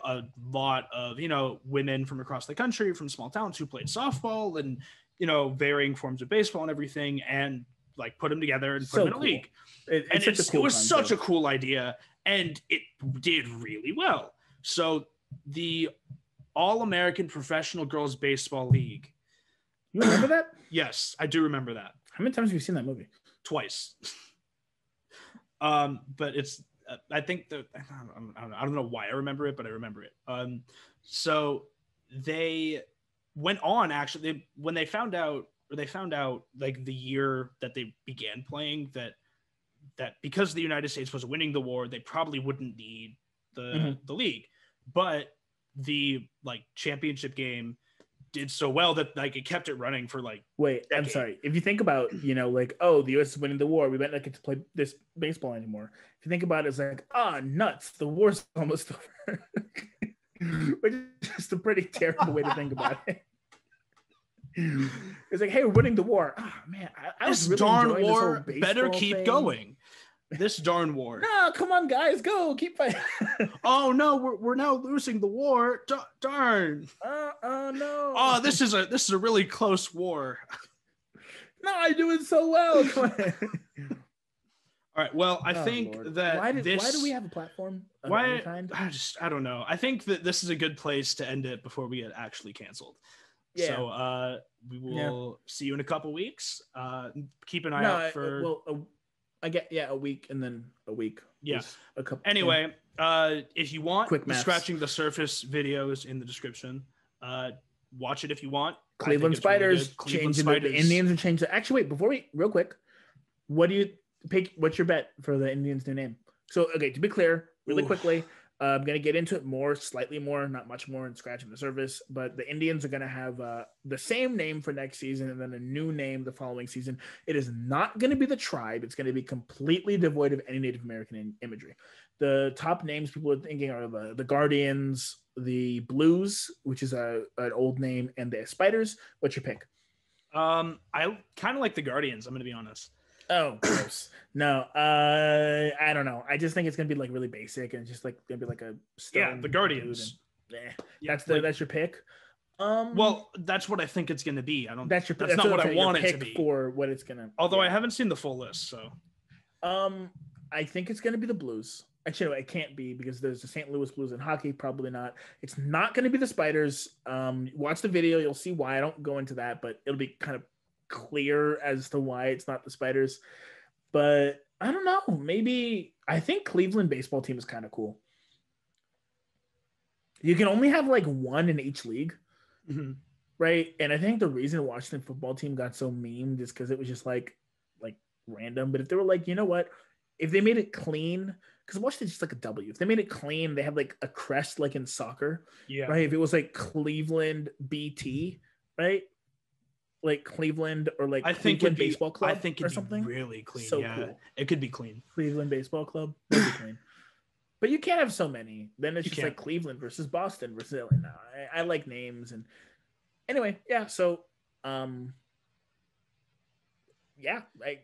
Speaker 2: a lot of, women from across the country, from small towns who played softball and, varying forms of baseball and everything, and like put them together and put them in a league. It was such a cool idea, and it did really well. So the All-American Professional Girls Baseball League.
Speaker 1: You remember that?
Speaker 2: Yes, I do remember that.
Speaker 1: How many times have you seen that movie?
Speaker 2: Twice. But it's, I think I don't know why I remember it, but I remember it. So they went on actually when they found out like the year that they began playing that because the United States was winning the war, they probably wouldn't need the league, but the like championship game did so well that like it kept it running for like
Speaker 1: I'm sorry, if you think about like, oh, the US is winning the war, we might not get to play this baseball anymore. If you think about it, it's like, nuts, the war's almost over. which is just a pretty terrible way to think about it. It's like, hey, we're winning the war. Oh, man, I was really
Speaker 2: darn
Speaker 1: enjoying
Speaker 2: war
Speaker 1: this whole
Speaker 2: better
Speaker 1: baseball
Speaker 2: keep
Speaker 1: thing.
Speaker 2: going. This darn war.
Speaker 1: No, come on, guys, go keep fighting.
Speaker 2: Oh no, we're now losing the war. Darn.
Speaker 1: No.
Speaker 2: Oh, this is a really close war.
Speaker 1: No, I'm doing so well. Come on.
Speaker 2: All right. Well, I think
Speaker 1: Lord.
Speaker 2: that
Speaker 1: why do we have a platform of any kind?
Speaker 2: I don't know. I think that this is a good place to end it before we get actually canceled.
Speaker 1: Yeah.
Speaker 2: So we will see you in a couple weeks. Keep an eye out for.
Speaker 1: I get a week and then a week.
Speaker 2: Yeah.
Speaker 1: A couple.
Speaker 2: Anyway, if you want
Speaker 1: Quick
Speaker 2: the
Speaker 1: maths.
Speaker 2: Scratching the Surface videos in the description, watch it if you want.
Speaker 1: Cleveland Spiders changing the Indians are changing. Actually, wait, before we real quick, what do you pick? What's your bet for the Indians' new name? So, okay, to be clear, really quickly, I'm going to get into it slightly more, not much more in Scratching the Surface, but the Indians are going to have the same name for next season and then a new name the following season. It is not going to be the Tribe. It's going to be completely devoid of any Native American imagery. The top names people are thinking are the Guardians, the Blues, which is an old name, and the Spiders. What's your pick?
Speaker 2: I kind of like the Guardians. I'm going to be honest.
Speaker 1: Oh, gross. No, I don't know. I just think it's gonna be like really basic and just like gonna be like a stone
Speaker 2: the Guardians.
Speaker 1: That's your pick.
Speaker 2: Well, that's what I think it's gonna be. That's
Speaker 1: not
Speaker 2: what I want it to be
Speaker 1: for what it's gonna.
Speaker 2: Although I haven't seen the full list, so.
Speaker 1: I think it's gonna be the Blues. Actually, no, it can't be because there's the St. Louis Blues in hockey. Probably not. It's not gonna be the Spiders. Watch the video, you'll see why. I don't go into that, but it'll be kind of clear as to why it's not the Spiders. But I don't know. Maybe I think Cleveland baseball team is kind of cool. You can only have like one in each league, right? And I think the reason the Washington football team got so memed is because it was just like random. But if they were like, you know what, if they made it clean, because Washington's just like a W. If they made it clean, they have like a crest like in soccer, right? If it was like Cleveland BT, right? Like Cleveland or like Cleveland Baseball Club,
Speaker 2: I think it'd
Speaker 1: or something
Speaker 2: be really clean.
Speaker 1: So cool.
Speaker 2: It could be clean.
Speaker 1: Cleveland Baseball Club, would be clean. But you can't have so many. Then it's just like Cleveland versus Boston versus LA. No, I like names and anyway, yeah. So,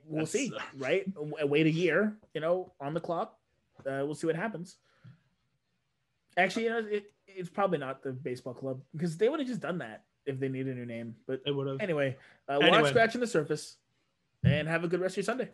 Speaker 1: we'll see. Right, wait a year. On the clock. We'll see what happens. Actually, it's probably not the baseball club because they would have just done that if they need a new name, but
Speaker 2: they would have.
Speaker 1: Watch Scratching the Surface and have a good rest of your Sunday.